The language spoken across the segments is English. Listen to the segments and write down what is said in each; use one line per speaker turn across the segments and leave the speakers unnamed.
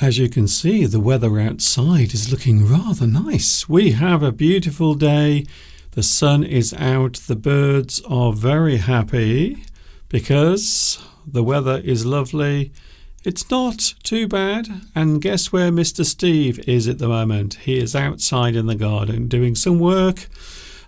As you can see, the weather outside is looking rather nice. We have a beautiful day. The sun is out. The birds are very happy because the weather is lovely. It's not too bad. And guess where Mr. Steve is at the moment? He is outside in the garden doing some work.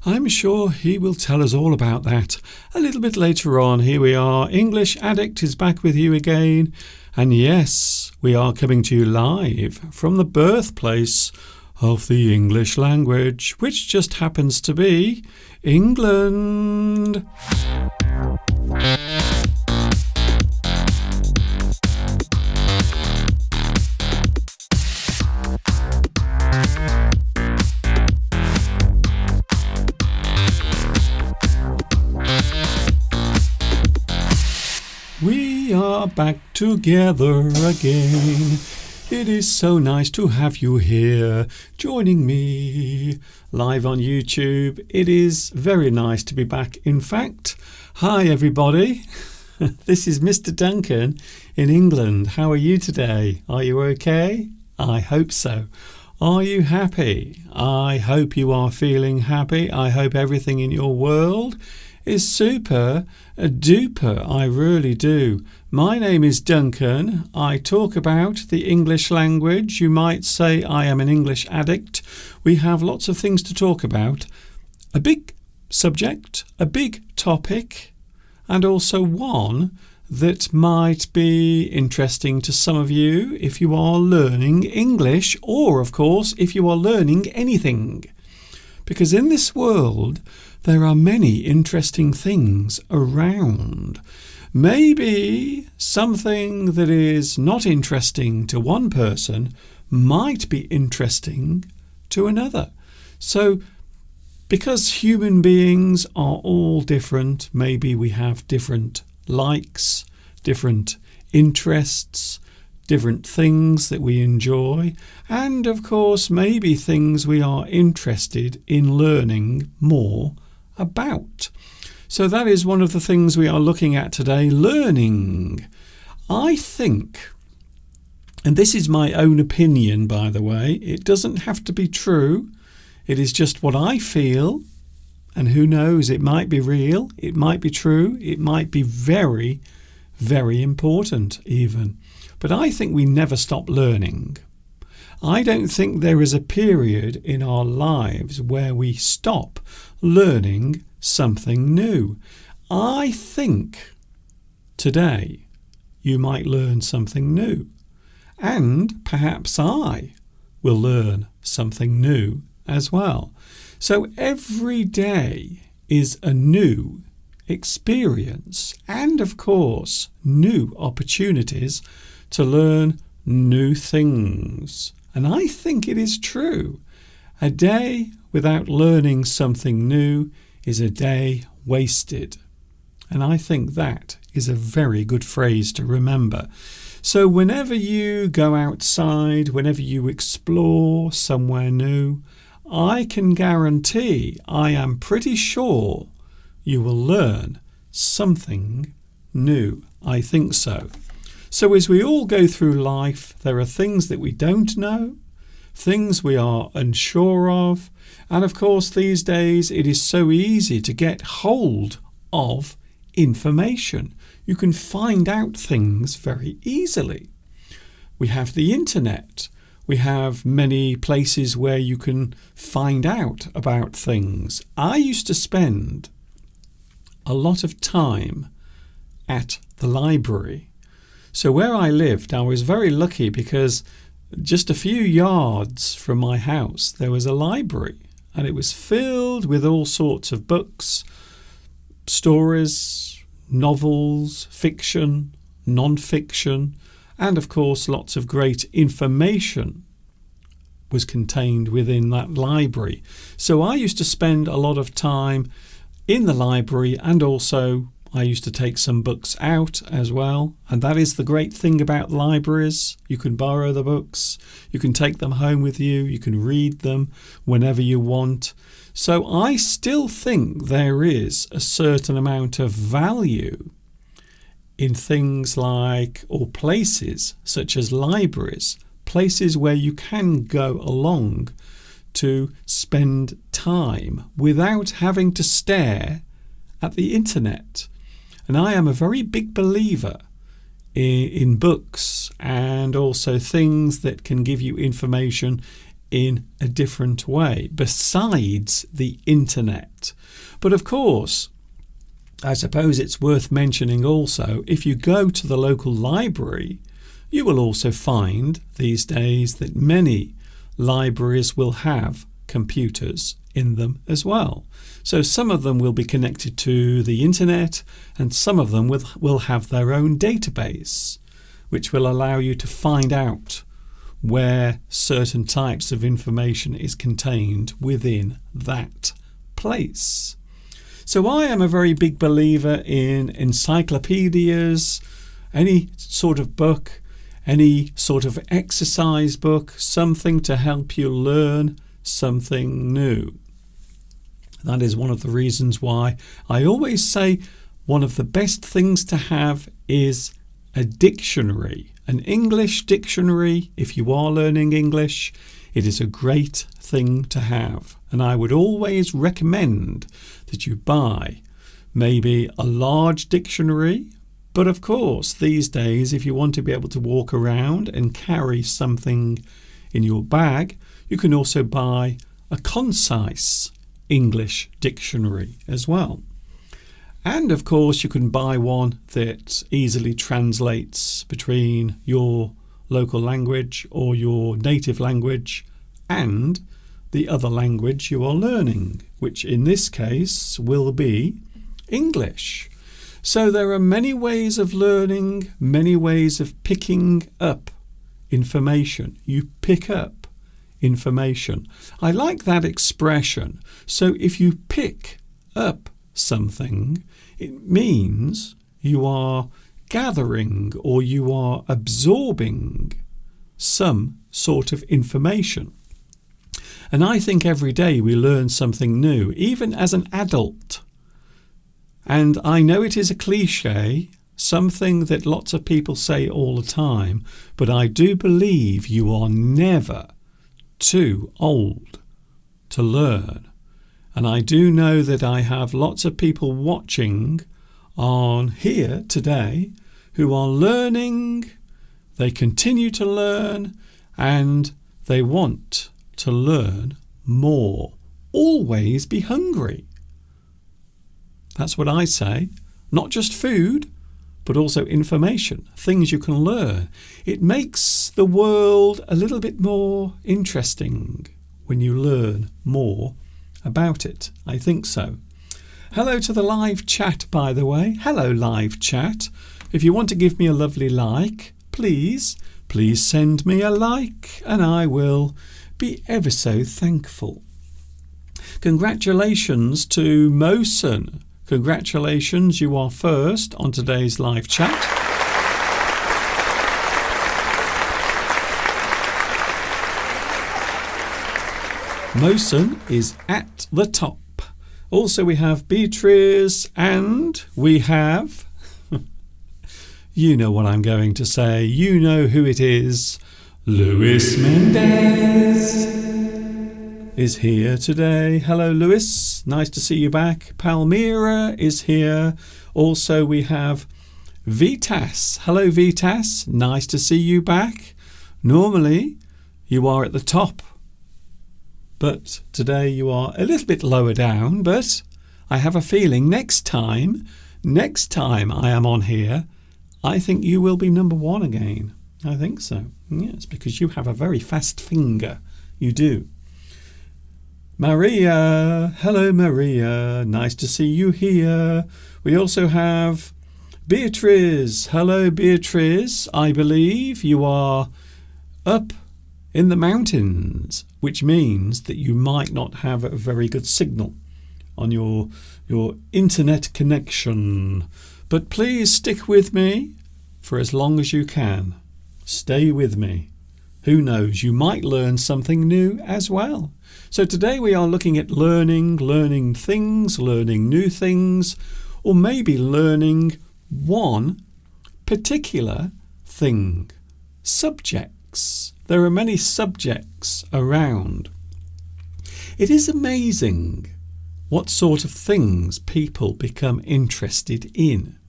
I'm sure he will tell us all about that a little bit later on. Here we are. English Addict is back with you again. And yes, we are coming to you live from the birthplace of the English language, which just happens to be England. We are back together again. It is so nice to have you here, joining me live on YouTube. It is very nice to be back. In fact, hi everybody. This is Mr. Duncan in England. How are you today? Are you okay? I hope so. Are you happy? I hope you are feeling happy. I hope everything in your world is super duper. I really do. My name is Duncan. I talk about the English language. You might say I am an English addict. We have lots of things to talk about. A big subject, a big topic, and also one that might be interesting to some of you if you are learning English, or of course if you are learning anything. Because in this world there are many interesting things around. Maybe something that is not interesting to one person might be interesting to another. So because human beings are all different, maybe we have different likes, different interests, different things that we enjoy, and of course maybe things we are interested in learning more about. So that is one of the things we are looking at today, learning. I think, and this is my own opinion by the way, it doesn't have to be true, it is just what I feel, and who knows, it might be real, it might be true, it might be very, very important even. But I think we never stop learning. I don't think there is a period in our lives where we stop learning something new. I think today you might learn something new, and perhaps I will learn something new as well. So every day is a new experience, and of course new opportunities to learn new things. And I think it is true. A day without learning something new is a day wasted. And I think that is a very good phrase to remember. So whenever you go outside, whenever you explore somewhere new, I can guarantee, I am pretty sure, you will learn something new. I think so. So as we all go through life, there are things that we don't know, things we are unsure of, and of course these days it is so easy to get hold of information. You can find out things very easily. We have the internet. We have many places where you can find out about things. I used to spend a lot of time at the library. So where I lived, I was very lucky because just a few yards from my house there was a library, and it was filled with all sorts of books, stories, novels, fiction, non-fiction, and of course lots of great information was contained within that library. So I used to spend a lot of time in the library, and also I used to take some books out as well. And that is the great thing about libraries. You can borrow the books, you can take them home with you, you can read them whenever you want. So I still think there is a certain amount of value in things like, or places such as libraries, places where you can go along to spend time without having to stare at the internet. And I am a very big believer in books and also things that can give you information in a different way besides the internet. But of course, I suppose it's worth mentioning also, if you go to the local library, you will also find these days that many libraries will have computers in them as well. So some of them will be connected to the internet and some of them will have their own database, which will allow you to find out where certain types of information is contained within that place. So I am a very big believer in encyclopedias, any sort of book, any sort of exercise book, something to help you learn something new. That is one of the reasons why I always say one of the best things to have is a dictionary, an English dictionary. If you are learning English, it is a great thing to have. And I would always recommend that you buy maybe a large dictionary. But of course, these days, if you want to be able to walk around and carry something in your bag, you can also buy a concise English dictionary as well. And of course, you can buy one that easily translates between your local language or your native language and the other language you are learning, which in this case will be English. So there are many ways of learning, many ways of picking up information. You pick up information. I like that expression. So if you pick up something, it means you are gathering or you are absorbing some sort of information. And I think every day we learn something new, even as an adult. And I know it is a cliche, something that lots of people say all the time, but I do believe you are never too old to learn. And I do know that I have lots of people watching on here today who are learning, they continue to learn, and they want to learn more. Always be hungry. That's what I say. Not just food, but also information, things you can learn. It makes the world a little bit more interesting when you learn more about it. I think so. Hello to the live chat, by the way. Hello, live chat. If you want to give me a lovely like, please send me a like and I will be ever so thankful. Congratulations to Mosen. Congratulations, you are first on today's live chat. Mosen is at the top. Also we have Beatrice and we have, you know what I'm going to say, you know who it is, Luis Mendez is here today. Hello, Luis. Nice to see you back. Palmyra is here. Also, we have Vitas. Hello, Vitas. Nice to see you back. Normally, you are at the top, but today you are a little bit lower down. But I have a feeling next time I am on here, I think you will be number one again. I think so. Yes, because you have a very fast finger. You do. Maria, hello Maria, nice to see you here. We also have Beatrice. Hello Beatrice, I believe you are up in the mountains, which means that you might not have a very good signal on your internet connection. But please stick with me for as long as you can. Stay with me. Who knows, you might learn something new as well. So today we are looking at learning things, learning new things, or maybe learning one particular thing. Subjects. there are many subjects around. It is amazing what sort of things people become interested in.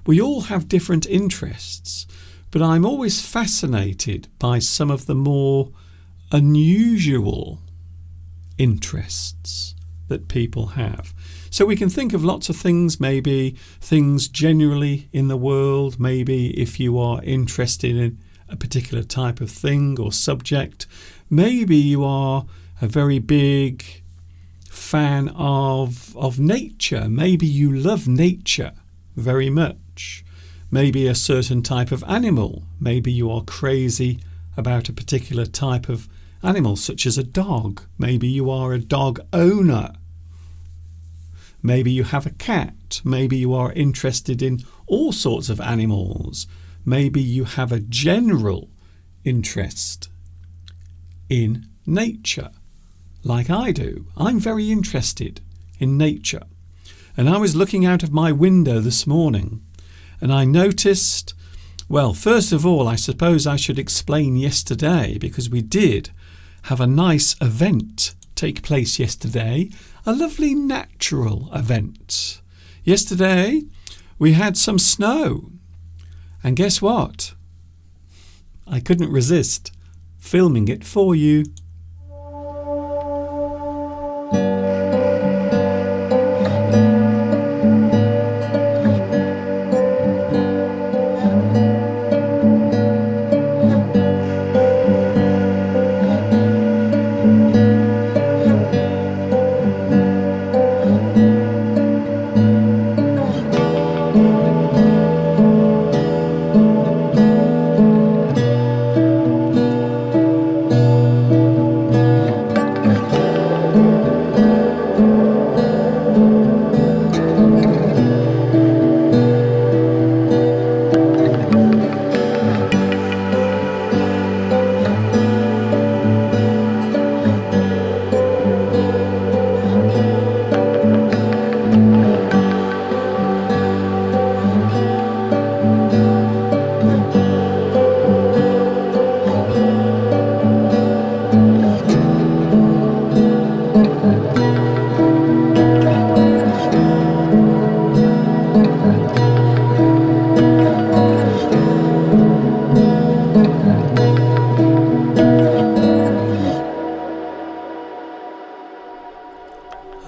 We all have different interests, but I'm always fascinated by some of the more unusual interests that people have. So we can think of lots of things, maybe things generally in the world, maybe if you are interested in a particular type of thing or subject, maybe you are a very big fan of nature, maybe you love nature very much, maybe a certain type of animal, maybe you are crazy about a particular type of animal such as a dog, maybe you are a dog owner, maybe you have a cat, maybe you are interested in all sorts of animals, maybe you have a general interest in nature like I do. I'm very interested in nature, and I was looking out of my window this morning and I noticed, well, first of all, I suppose I should explain yesterday, because we did have a nice event take place yesterday, a lovely natural event. Yesterday we had some snow, and guess what? I couldn't resist filming it for you.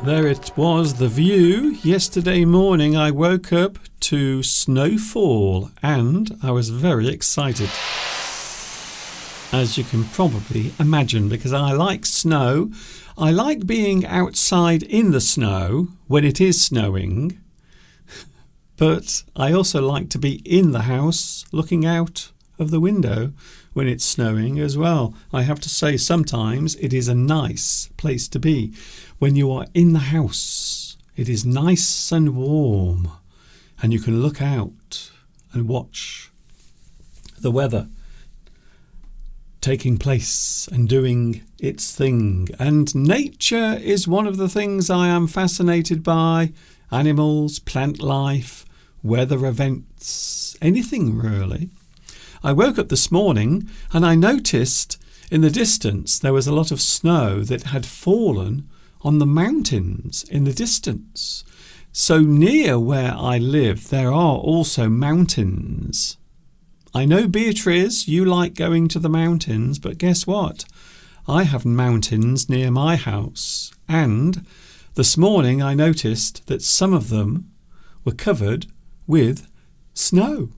There it was, the view. Yesterday morning I woke up to snowfall and I was very excited, as you can probably imagine, because I like snow. I like being outside in the snow when it is snowing, but I also like to be in the house looking out of the window when it's snowing as well. I have to say, sometimes it is a nice place to be. When you are in the house, it is nice and warm, and you can look out and watch the weather taking place and doing its thing. And nature is one of the things I am fascinated by. Animals, plant life, weather events, anything really. I woke up this morning and I noticed in the distance there was a lot of snow that had fallen on the mountains in the distance. So near where I live there are also mountains. I know, Beatrice, you like going to the mountains, but guess what? I have mountains near my house, and this morning I noticed that some of them were covered with snow.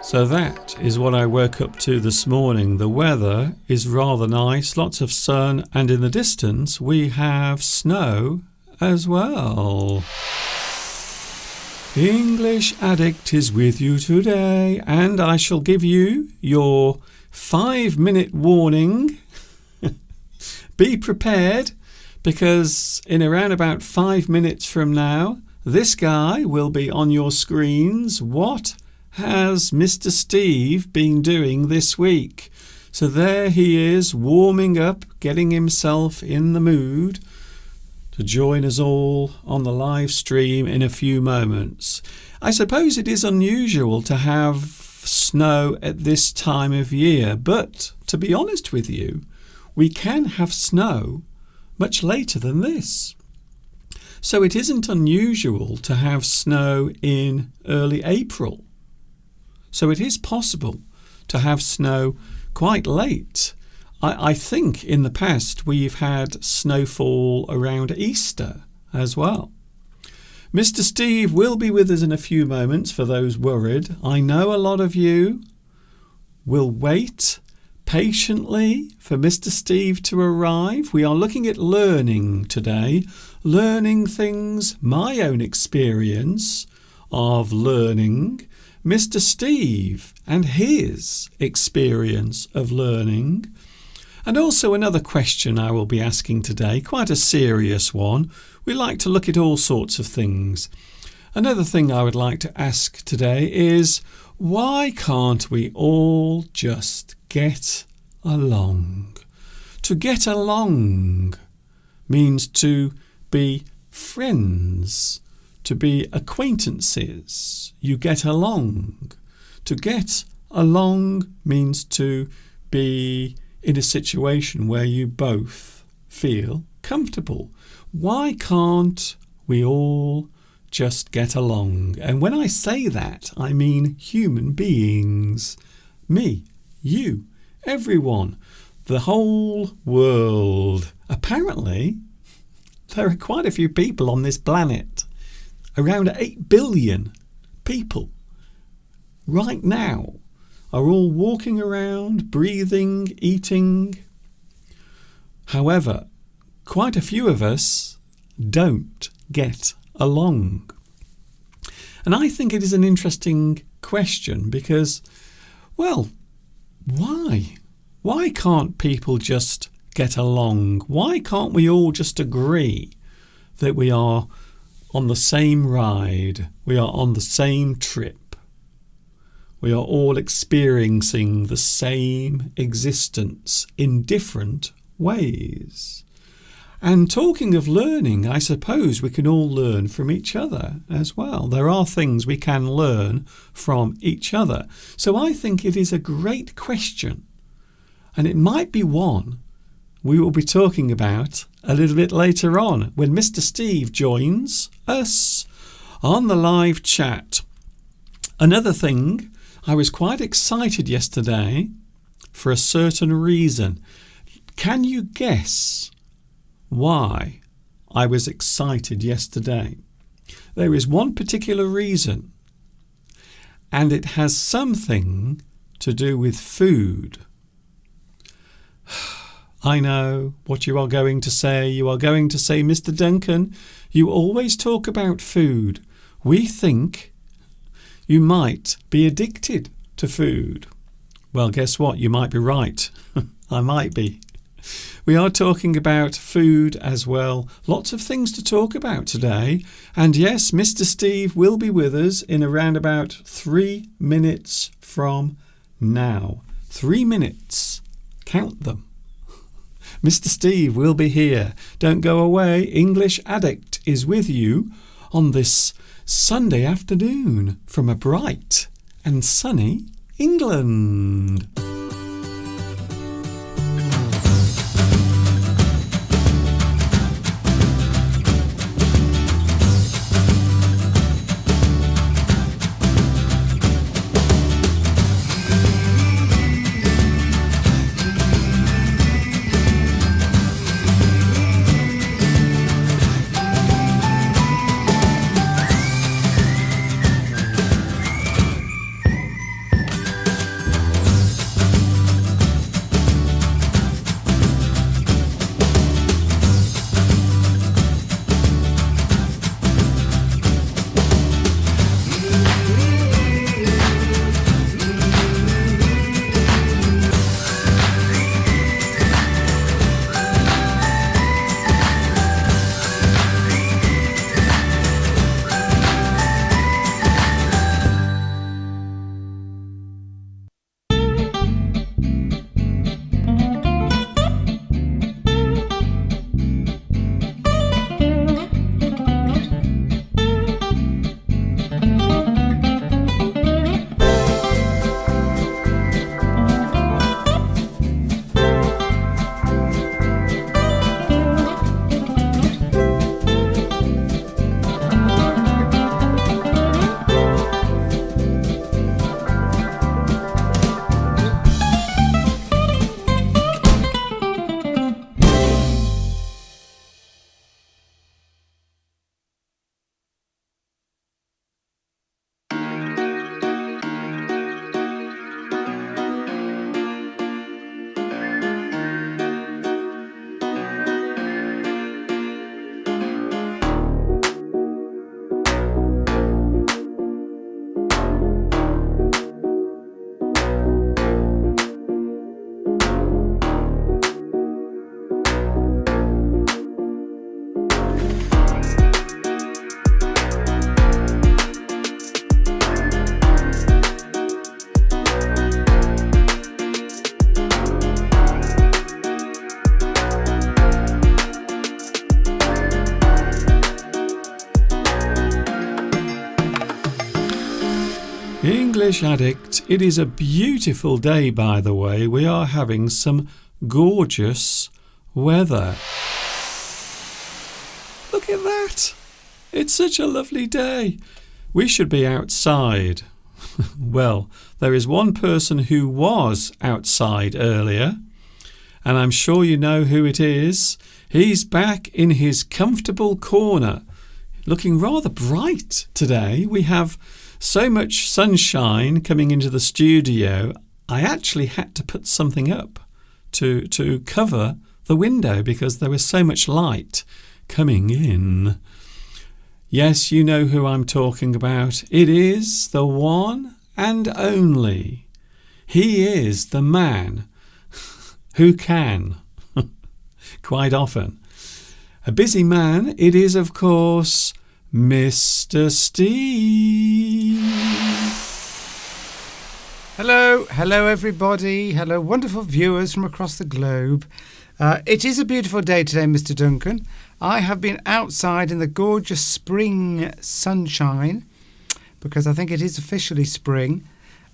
So that is what I woke up to this morning. The weather is rather nice, lots of sun, and in the distance we have snow as well. English Addict is with you today, and I shall give you your 5-minute warning. Be prepared, because in around about 5 minutes from now, this guy will be on your screens. What has Mr. Steve been doing this week? So there he is, warming up, getting himself in the mood to join us all on the live stream in a few moments. I suppose it is unusual to have snow at this time of year, but to be honest with you, we can have snow much later than this. So it isn't unusual to have snow in early April. So it is possible to have snow quite late. I think in the past we've had snowfall around Easter as well. Mr. Steve will be with us in a few moments for those worried. I know a lot of you will wait patiently for Mr. Steve to arrive. We are looking at learning today, learning things, my own experience of learning, Mr. Steve and his experience of learning, and also another question I will be asking today, quite a serious one. We like to look at all sorts of things. Another thing I would like to ask today is, why can't we all just get along? To get along means to be friends, to be acquaintances. You get along. To get along means to be in a situation where you both feel comfortable. Why can't we all just get along? And when I say that, I mean human beings. Me, you, everyone, the whole world. Apparently, there are quite a few people on this planet. Around 8 billion people right now are all walking around, breathing, eating. However, quite a few of us don't get along. And I think it is an interesting question because, well, why? Why can't people just get along? Why can't we all just agree that we are on the same ride, we are on the same trip? We are all experiencing the same existence in different ways. And talking of learning, I suppose we can all learn from each other as well. There are things we can learn from each other. So I think it is a great question. And it might be one we will be talking about a little bit later on when Mr. Steve joins us on the live chat. Another thing, I was quite excited yesterday for a certain reason. Can you guess why I was excited yesterday? There is one particular reason, and it has something to do with food. I know what you are going to say. You are going to say, Mr. Duncan, you always talk about food. We think you might be addicted to food. Well, guess what? You might be right. I might be. We are talking about food as well. Lots of things to talk about today. And yes, Mr. Steve will be with us in around about 3 minutes from now. 3 minutes. Count them. Mr. Steve will be here. Don't go away. English Addict is with you on this Sunday afternoon from a bright and sunny England. Fish Addict. It is a beautiful day, by the way. We are having some gorgeous weather. Look at that. It's such a lovely day. We should be outside. Well, there is one person who was outside earlier, and I'm sure you know who it is. He's back in his comfortable corner, looking rather bright today. We have so much sunshine coming into the studio. I actually had to put something up to cover the window because there was so much light coming in. Yes, you know who I'm talking about. It is the one and only. He is the man who can, quite often. A busy man, it is, of course, Mr. Steve.
Hello everybody. Hello wonderful viewers from across the globe. It is a beautiful day today, Mr. Duncan. I have been outside in the gorgeous spring sunshine because I think it is officially spring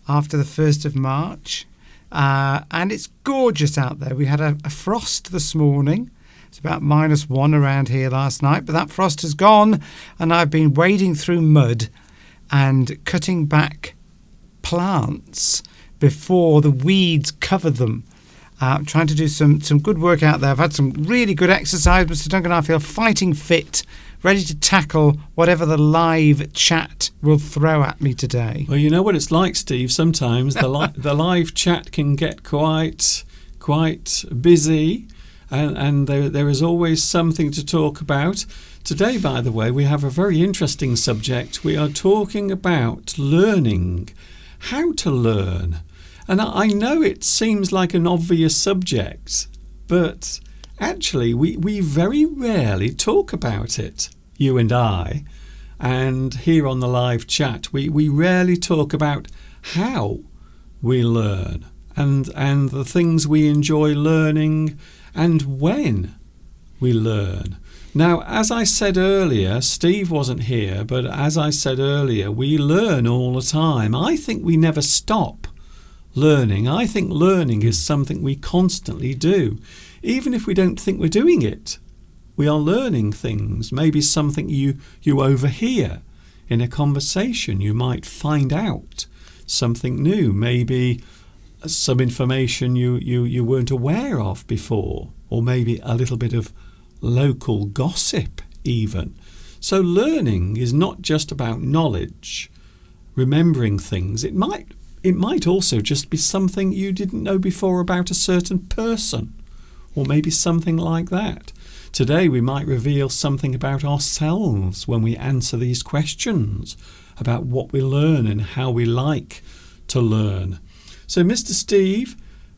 after the 1st of March. And it's gorgeous out there. We had a frost this morning. It's about -1 around here last night, but that frost has gone and I've been wading through mud and cutting back plants before the weeds cover them. I'm trying to do some good work out there. I've had some really good exercise, Mr. Duncan. I feel fighting fit, ready to tackle whatever the live chat will throw at me today.
Well, you know what it's like, Steve. Sometimes the live chat can get quite busy, and there is always something to talk about. Today, by the way, we have a very interesting subject. We are talking about learning, how to learn. And I know it seems like an obvious subject, but actually we very rarely talk about it, you and I. And here on the live chat, we rarely talk about how we learn and the things we enjoy learning and when we learn. Now, as I said earlier, Steve wasn't here, but as I said earlier, we learn all the time. I think we never stop learning. I think learning is something we constantly do. Even if we don't think we're doing it, we are learning things. Maybe something you overhear in a conversation. You might find out something new. Maybe some information you weren't aware of before, or maybe a little bit of local gossip even. So learning is not just about knowledge, remembering things. It might also just be something you didn't know before about a certain person, or maybe something like that. Today we might reveal something about ourselves when we answer these questions about what we learn and how we like to learn. So, Mr. Steve,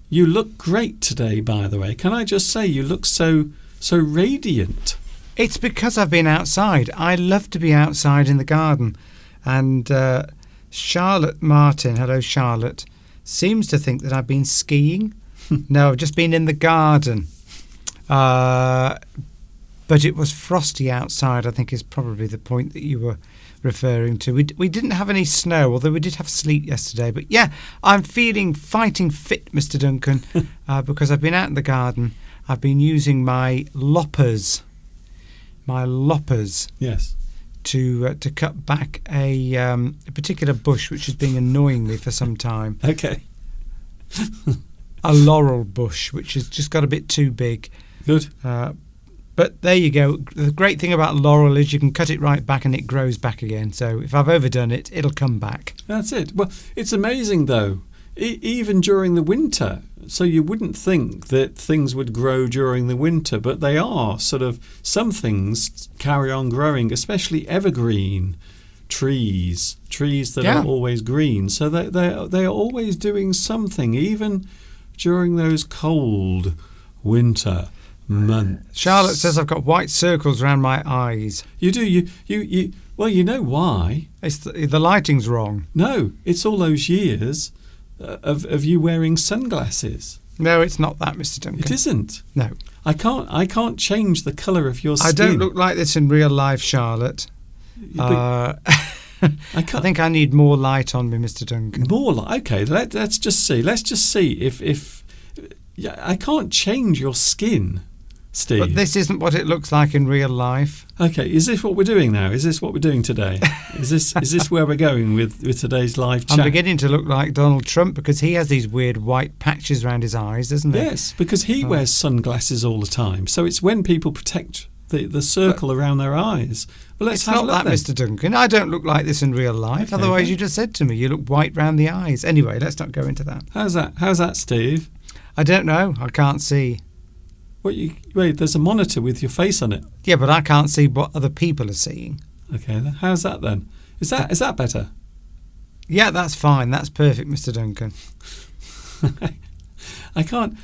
you look great today, by the way. Can I just say you look so radiant?
It's because I've been outside. I love to be outside in the garden. And Charlotte Martin, hello Charlotte, seems to think that I've been skiing. No, I've just been in the garden. But it was frosty outside, I think is probably the point that you were referring to. We didn't have any snow, although we did have sleet yesterday. But yeah, I'm feeling fighting fit, Mr. Duncan, because I've been out in the garden. I've been using my loppers.
Yes.
To cut back a particular bush which has been annoying me for some time.
Okay.
A laurel bush which has just got a bit too big.
Good.
But there you go. The great thing about laurel is you can cut it right back and it grows back again. So if I've overdone it, it'll come back.
That's it. Well, it's amazing though. Even during the winter. So you wouldn't think that things would grow during the winter, but they are sort of, some things carry on growing, especially evergreen trees that are always green. So they are always doing something, even during those cold winter months.
Charlotte says I've got white circles around my eyes.
You do. You well, you know why?
It's the lighting's wrong.
No, it's all those years of you wearing sunglasses.
No, it's not that, Mr. Duncan.
It isn't.
No.
I can't change the colour of your skin.
I don't look like this in real life, Charlotte. I think I need more light on me, Mr. Duncan.
More like, okay, let's just see. Let's just see if yeah, I can't change your skin, Steve.
But this isn't what it looks like in real life.
Okay, is this what we're doing now? Is this what we're doing today? Is this where we're going with today's live chat?
I'm beginning to look like Donald Trump because he has these weird white patches around his eyes, doesn't he?
Yes, because he wears sunglasses all the time. So it's when people protect the circle around their eyes. Well, let's
it's
have
not
a look
that,
then.
Mr. Duncan. I don't look like this in real life.
Okay,
Otherwise,
okay.
you just said to me you look white round the eyes. Anyway, let's not go into that.
How's that, Steve?
I don't know. I can't see.
Wait, there's a monitor with your face on it.
Yeah, but I can't see what other people are seeing.
Okay, then. How's that then? Is that better?
Yeah, that's fine. That's perfect, Mr. Duncan.
I can't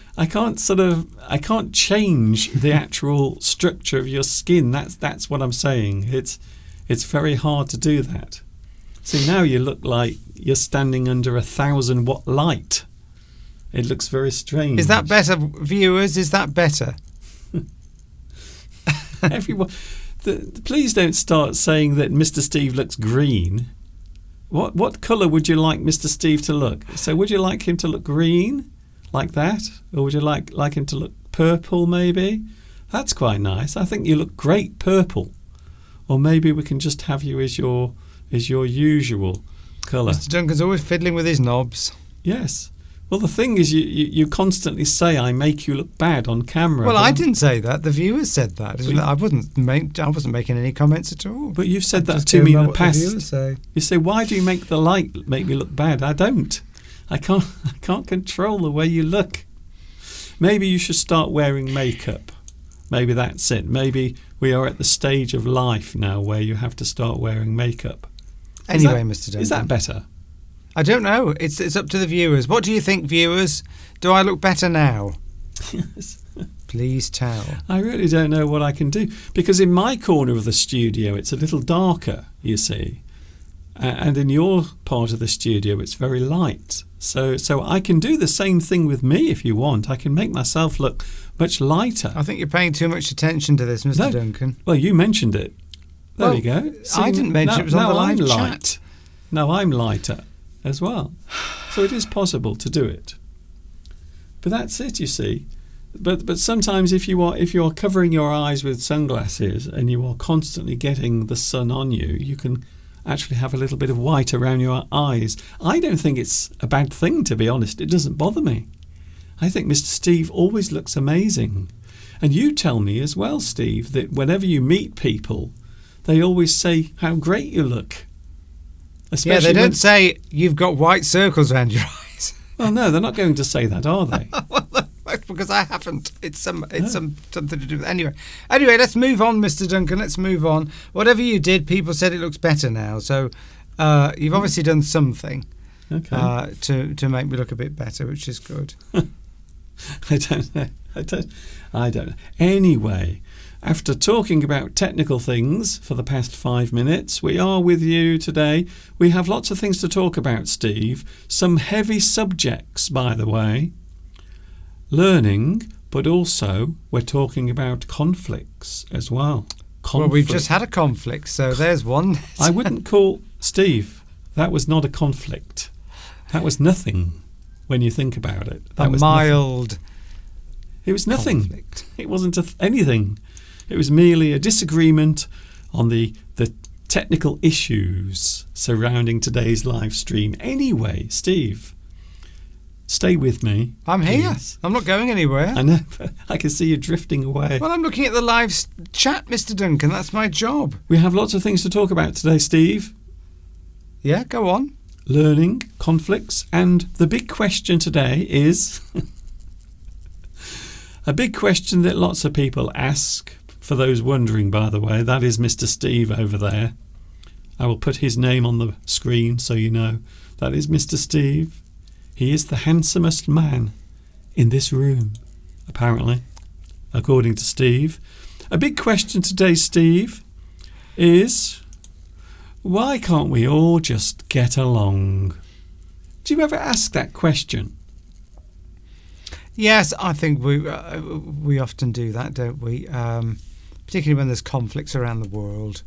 change the actual structure of your skin. That's what I'm saying. It's very hard to do that. See, now you look like you're standing under 1,000-watt light. It looks very strange.
Is that better, viewers? Is that better?
Everyone, please don't start saying that Mr. Steve looks green. What colour would you like Mr. Steve to look? So would you like him to look green, like that? Or would you like him to look purple, maybe? That's quite nice. I think you look great purple. Or maybe we can just have you as your usual colour.
Mr. Duncan's always fiddling with his knobs.
Yes. Well, the thing is, you constantly say I make you look bad on camera.
Well, I didn't say that. The viewers said that.
Well,
I wasn't making any comments at all.
But you've said
I'm
that
just
to
going
me
by
in the
what
past.
viewers say.
You say, why do you make the light make me look bad? I don't. I can't control the way you look. Maybe you should start wearing makeup. Maybe that's it. Maybe we are at the stage of life now where you have to start wearing makeup.
Anyway, Mr. Duncan.
Is that better?
I don't know. It's up to the viewers. What do you think, viewers? Do I look better now?
Yes.
Please tell.
I really don't know what I can do. Because in my corner of the studio, it's a little darker, you see. And in your part of the studio, it's very light. So I can do the same thing with me if you want. I can make myself look much lighter.
I think you're paying too much attention to this, Mr.
No.
Duncan.
Well, you mentioned it. There
Well,
you go.
I didn't mention it was on the live
I'm
chat.
light. No, I'm lighter as well. So it is possible to do it. But that's it, you see. But sometimes if you are covering your eyes with sunglasses and you are constantly getting the sun on you, you can actually have a little bit of white around your eyes. I don't think it's a bad thing, to be honest. It doesn't bother me. I think Mr. Steve always looks amazing. And you tell me as well, Steve, that whenever you meet people, they always say how great you look.
Yeah, they don't say you've got white circles around your eyes.
Well, no, they're not going to say that, are they?
Well, that's because I haven't. It's something to do with anyway. Anyway, let's move on, Mr. Duncan. Let's move on. Whatever you did, people said it looks better now. So you've obviously done something to make me look a bit better, which is good.
I don't know. I don't know. Anyway, after talking about technical things for the past 5 minutes, we are with you today. We have lots of things to talk about, Steve. Some heavy subjects, by the way. Learning, but also we're talking about conflicts as well.
Well, we've just had a conflict, so there's one.
I wouldn't call... Steve, that was not a conflict. That was nothing when you think about it. That
a
was
mild
nothing. It was nothing.
conflict.
It wasn't anything. It was merely a disagreement on the technical issues surrounding today's live stream. Anyway, Steve, stay with me.
I'm here.
please.
I'm not going anywhere.
I know. I can see you drifting away.
Well, I'm looking at the live chat, Mr. Duncan. That's my job.
We have lots of things to talk about today, Steve.
Yeah, go on.
Learning, conflicts, and the big question today is a big question that lots of people ask. For those wondering, by the way, that is Mr. Steve over there. I will put his name on the screen so you know. That is Mr. Steve. He is the handsomest man in this room, apparently, according to Steve. A big question today, Steve, is why can't we all just get along? Do you ever ask that question?
Yes, I think we often do that, don't we? Particularly when there's conflicts around the world.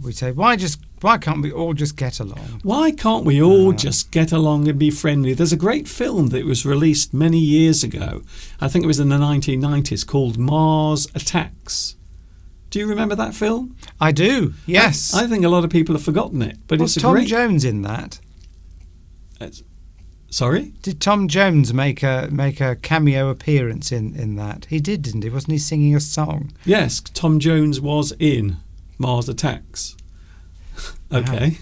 We say, why Why can't we all just get along?
Why can't we all just get along and be friendly? There's a great film that was released many years ago. I think it was in the 1990s, called Mars Attacks. Do you remember that film?
I do, yes.
I think a lot of people have forgotten it, but
Was
it's
Tom
a great.
Jones in that?
Sorry?
Did Tom Jones make a cameo appearance in that? He did, didn't he? Wasn't he singing a song?
Yes, Tom Jones was in Mars Attacks. Okay,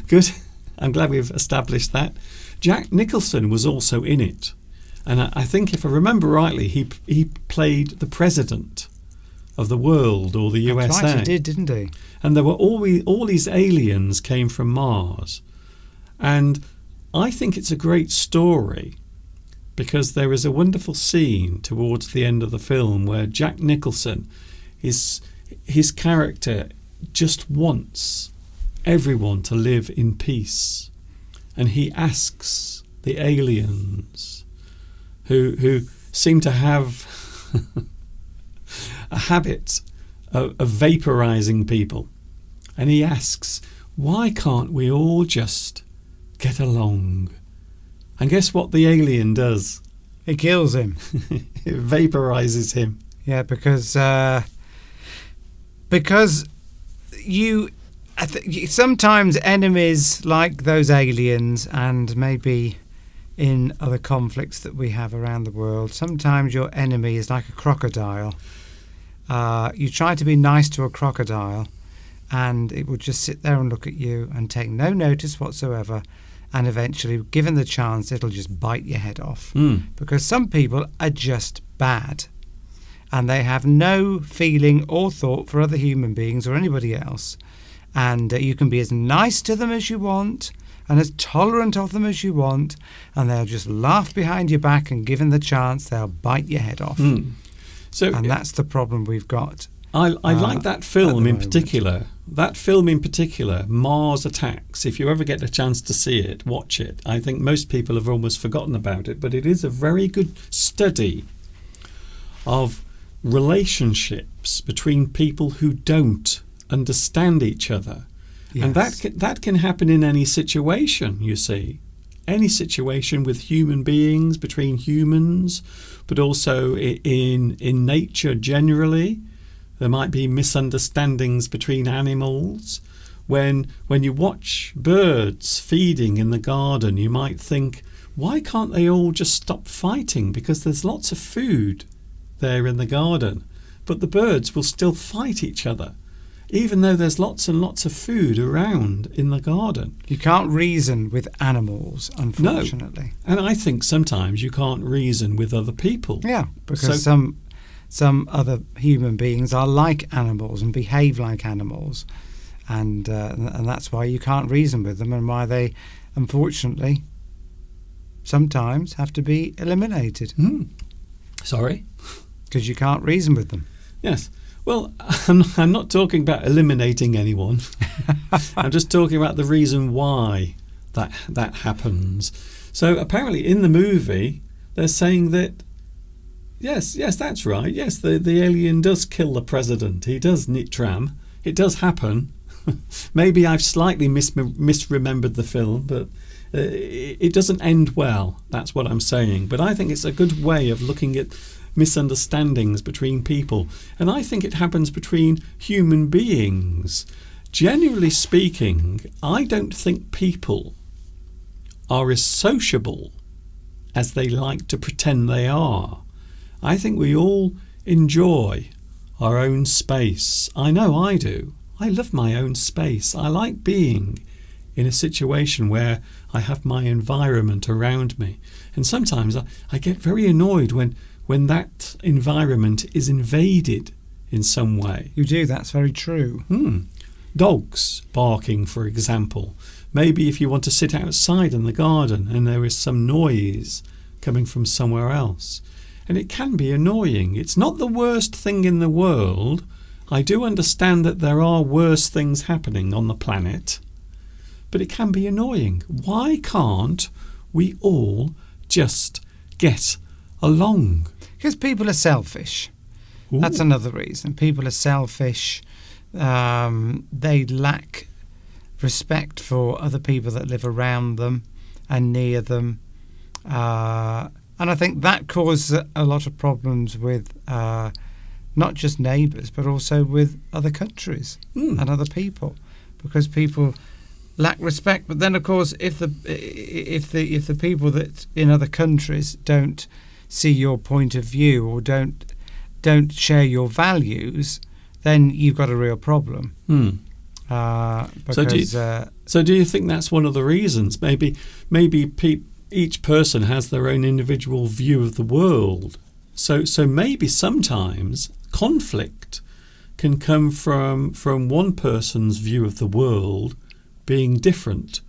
good. I'm glad we've established that. Jack Nicholson was also in it. And I think, if I remember rightly, he played the president of the world, or the USA.
That's right, he did, didn't he?
And there were all these aliens came from Mars. And I think it's a great story because there is a wonderful scene towards the end of the film where Jack Nicholson, his character just wants everyone to live in peace. And he asks the aliens, who seem to have a habit of vaporizing people. And he asks, why can't we all just get along? And guess what the alien does?
It kills him.
It vaporizes him.
Yeah, because sometimes enemies like those aliens, and maybe in other conflicts that we have around the world, sometimes your enemy is like a crocodile. You try to be nice to a crocodile and it will just sit there and look at you and take no notice whatsoever, and eventually, given the chance, it'll just bite your head off. Because some people are just bad and they have no feeling or thought for other human beings or anybody else. And you can be as nice to them as you want and as tolerant of them as you want, and they'll just laugh behind your back, and given the chance, they'll bite your head off.
So,
and that's the problem we've got.
I like that film in particular. That film in particular, Mars Attacks. If you ever get a chance to see it, watch it. I think most people have almost forgotten about it, but it is a very good study of relationships between people who don't understand each other. Yes. And that can happen in any situation, you see. Any situation with human beings, between humans, but also in nature generally. There might be misunderstandings between animals. When you watch birds feeding in the garden, you might think, why can't they all just stop fighting? Because there's lots of food there in the garden. But the birds will still fight each other, even though there's lots and lots of food around in the garden.
You can't reason with animals, unfortunately.
No. And I think sometimes you can't reason with other people.
Yeah, because some other human beings are like animals and behave like animals, and that's why you can't reason with them, and why they, unfortunately, sometimes have to be eliminated.
Sorry?
Because you can't reason with them.
Yes. Well, I'm not talking about eliminating anyone. I'm just talking about the reason why that happens. So apparently in the movie, they're saying that, yes, that's right. Yes, the alien does kill the president. He does, Nitram. It does happen. Maybe I've slightly misremembered the film, but it doesn't end well. That's what I'm saying. But I think it's a good way of looking at misunderstandings between people, and I think it happens between human beings. Generally speaking, I don't think people are as sociable as they like to pretend they are. I think we all enjoy our own space. I know I do. I love my own space. I like being in a situation where I have my environment around me, and sometimes I get very annoyed when that environment is invaded in some way.
You do, that's very true.
Dogs barking, for example. Maybe if you want to sit outside in the garden and there is some noise coming from somewhere else. And it can be annoying. It's not the worst thing in the world. I do understand that there are worse things happening on the planet. But it can be annoying. Why can't we all just get along?
Because people are selfish.
Ooh.
That's another reason. People are selfish. They lack respect for other people that live around them and near them. And I think that causes a lot of problems with not just neighbours, but also with other countries and other people, because people lack respect. But then, of course, if the people that in other countries don't see your point of view or don't share your values, then you've got a real problem. Because,
so do you think that's one of the reasons? Maybe each person has their own individual view of the world. So maybe sometimes conflict can come from one person's view of the world being different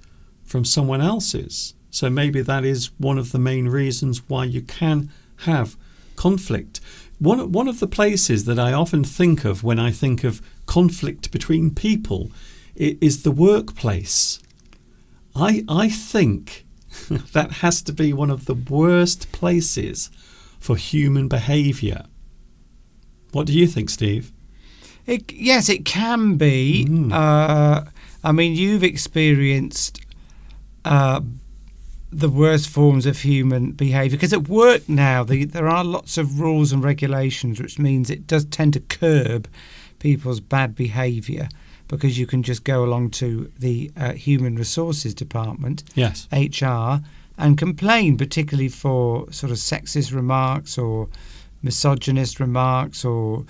from someone else's. So maybe that is one of the main reasons why you can have conflict. One of the places that I often think of when I think of conflict between people is the workplace. I think that has to be one of the worst places for human behaviour. What do you think, Steve?
Yes, it can be. I mean, you've experienced the worst forms of human behaviour, because at work now there are lots of rules and regulations, which means it does tend to curb people's bad behaviour, because you can just go along to the Human Resources Department,
yes,
HR, and complain, particularly for sort of sexist remarks or misogynist remarks or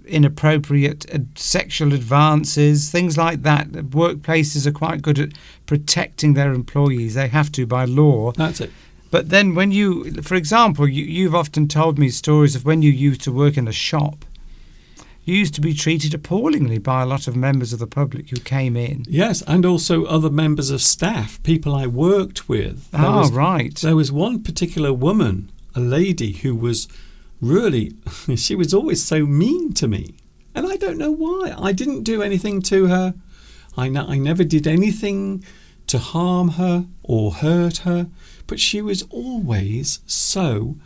inappropriate sexual advances, things like that. Workplaces are quite good at protecting their employees. They have to by law.
That's it.
But then when you, for example, you've often told me stories of when you used to work in a shop. You used to be treated appallingly by a lot of members of the public who came in.
Yes, and also other members of staff, people I worked with.
Right.
There was one particular woman, a lady, who was really, she was always so mean to me. And I don't know why. I didn't do anything to her. I never did anything to harm her or hurt her. But she was always so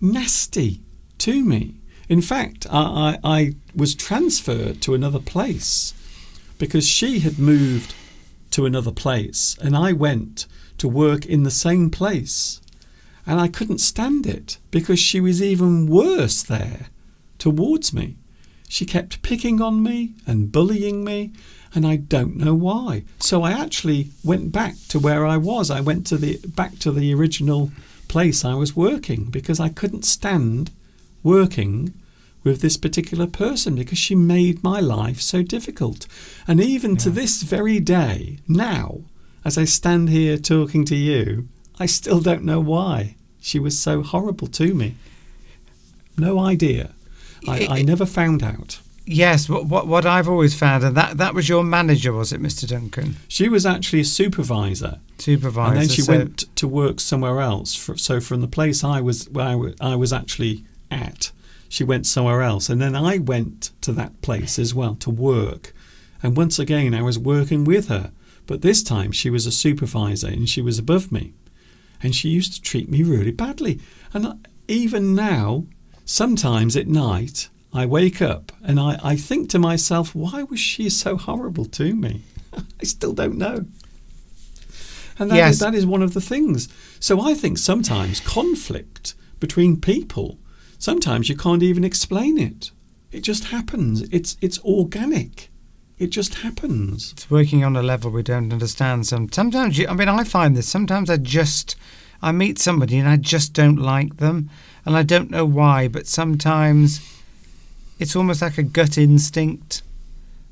nasty to me. In fact, I was transferred to another place because she had moved to another place and I went to work in the same place. And I couldn't stand it because she was even worse there towards me. She kept picking on me and bullying me, and I don't know why. So I actually went back to where I was. I went back to the original place I was working because I couldn't stand working with this particular person because she made my life so difficult. And even to this very day, now, as I stand here talking to you, I still don't know why she was so horrible to me. No idea. I never found out.
Yes, what I've always found, and that was your manager, was it, Mr. Duncan?
She was actually a supervisor. And then she went to work somewhere else. So from the place where I was actually at, she went somewhere else. And then I went to that place as well to work. And once again, I was working with her. But this time she was a supervisor and she was above me. And she used to treat me really badly. And even now, sometimes at night, I wake up and I think to myself, why was she so horrible to me? I still don't know. And that is one of the things. So I think sometimes conflict between people, sometimes you can't even explain it. It just happens. It's organic. It just happens.
It's working on a level we don't understand. Sometimes, I find this. Sometimes I meet somebody and I just don't like them. And I don't know why, but sometimes it's almost like a gut instinct.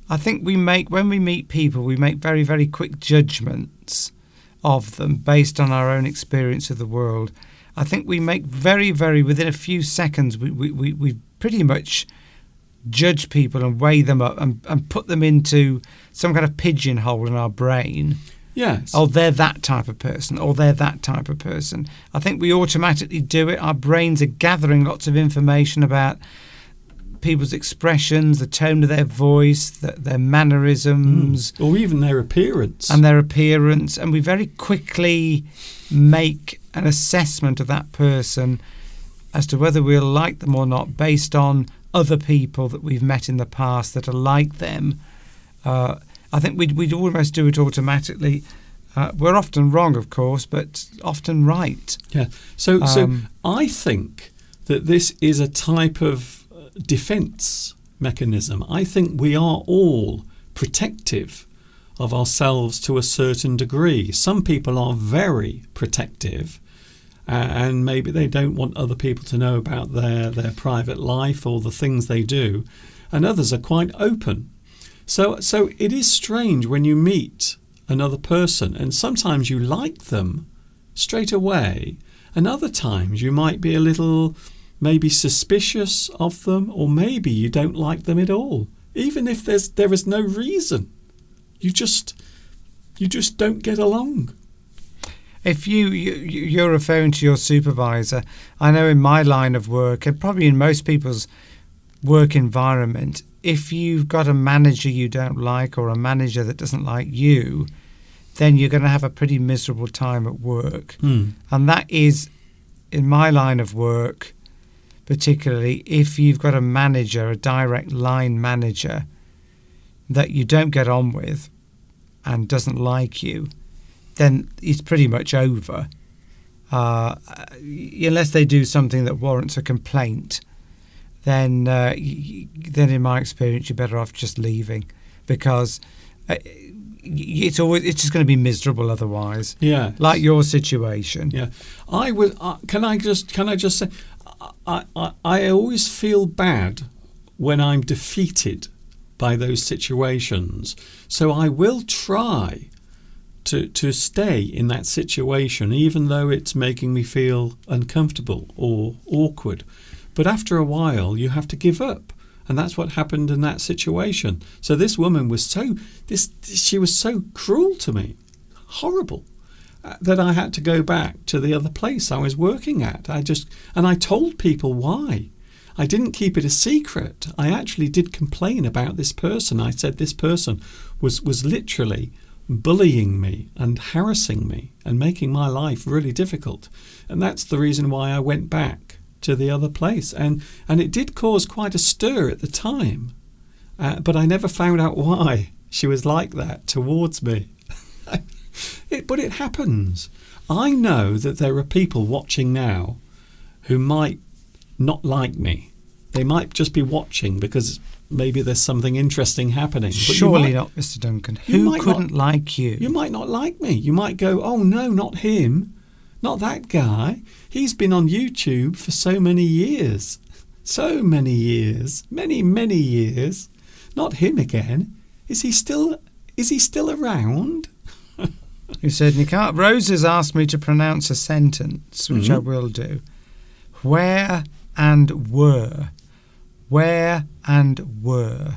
I think when we meet people, we make very, very quick judgments of them based on our own experience of the world. I think we make very, very, within a few seconds, we pretty much judge people and weigh them up and put them into some kind of pigeonhole in our brain.
Yes.
Oh, they're that type of person, or they're that type of person. I think we automatically do it. Our brains are gathering lots of information about people's expressions, the tone of their voice, their mannerisms.
Or even their appearance.
And we very quickly make an assessment of that person as to whether we'll like them or not based on other people that we've met in the past that are like them. I think we'd almost do it automatically. We're often wrong, of course, but often right.
Yeah. So I think that this is a type of defence mechanism. I think we are all protective of ourselves to a certain degree. Some people are very protective, and maybe they don't want other people to know about their private life or the things they do, and others are quite open. So it is strange when you meet another person and sometimes you like them straight away, and other times you might be a little maybe suspicious of them, or maybe you don't like them at all, even if there is no reason. You just don't get along.
If you're referring to your supervisor, I know in my line of work, and probably in most people's work environment, if you've got a manager you don't like or a manager that doesn't like you, then you're going to have a pretty miserable time at work. And that is, in my line of work, particularly if you've got a manager, a direct line manager, that you don't get on with and doesn't like you, then it's pretty much over. Unless they do something that warrants a complaint, then in my experience you're better off just leaving, because it's just going to be miserable otherwise.
Yeah,
like your situation.
Yeah, I would. Can I just say, I always feel bad when I'm defeated by those situations. So I will try to stay in that situation, even though it's making me feel uncomfortable or awkward. But after a while, you have to give up. And that's what happened in that situation. So this woman was she was so cruel to me, horrible, that I had to go back to the other place I was working at. And I told people why. I didn't keep it a secret. I actually did complain about this person. I said this person was literally bullying me and harassing me and making my life really difficult. And that's the reason why I went back to the other place. And it did cause quite a stir at the time. But I never found out why she was like that towards me. But it happens. I know that there are people watching now who might not like me. They might just be watching because maybe there's something interesting happening. But
surely not, Mr. Duncan. Who couldn't like you?
You might not like me. You might go, oh no, not him. Not that guy. He's been on YouTube for so many years. So many years. Many, many years. Not him again. Is he still around?
You certainly can't. Rose has asked me to pronounce a sentence, which I will do. Where and were. Where and were.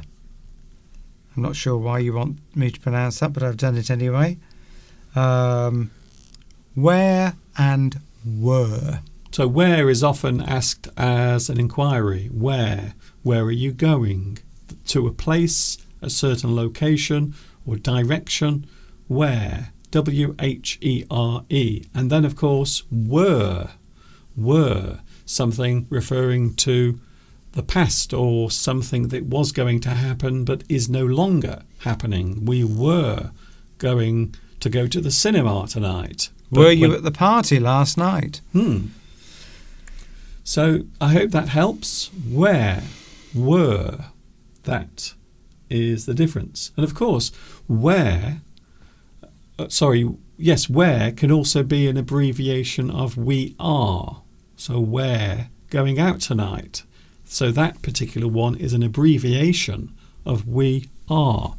I'm not sure why you want me to pronounce that, but I've done it anyway. Where and were.
So where is often asked as an inquiry. Where? Where are you going? To a place, a certain location or direction. Where? W-H-E-R-E. And then, of course, were. Were. Something referring to the past or something that was going to happen but is no longer happening. We were going to go to the cinema tonight.
Were you at the party last night?
So I hope that helps. Where, were, that is the difference. And of course, where can also be an abbreviation of we are. So where, going out tonight. So that particular one is an abbreviation of we are.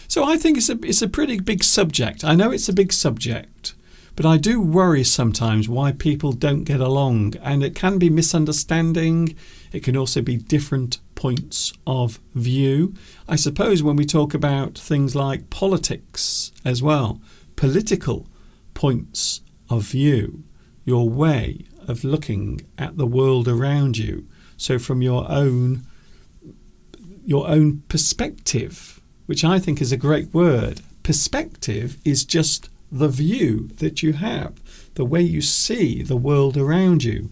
So I think it's a pretty big subject. I know it's a big subject, but I do worry sometimes why people don't get along, and it can be misunderstanding. It can also be different points of view. I suppose when we talk about things like politics as well, political points of view, your way of looking at the world around you. So from your own perspective, which I think is a great word. Perspective is just the view that you have, the way you see the world around you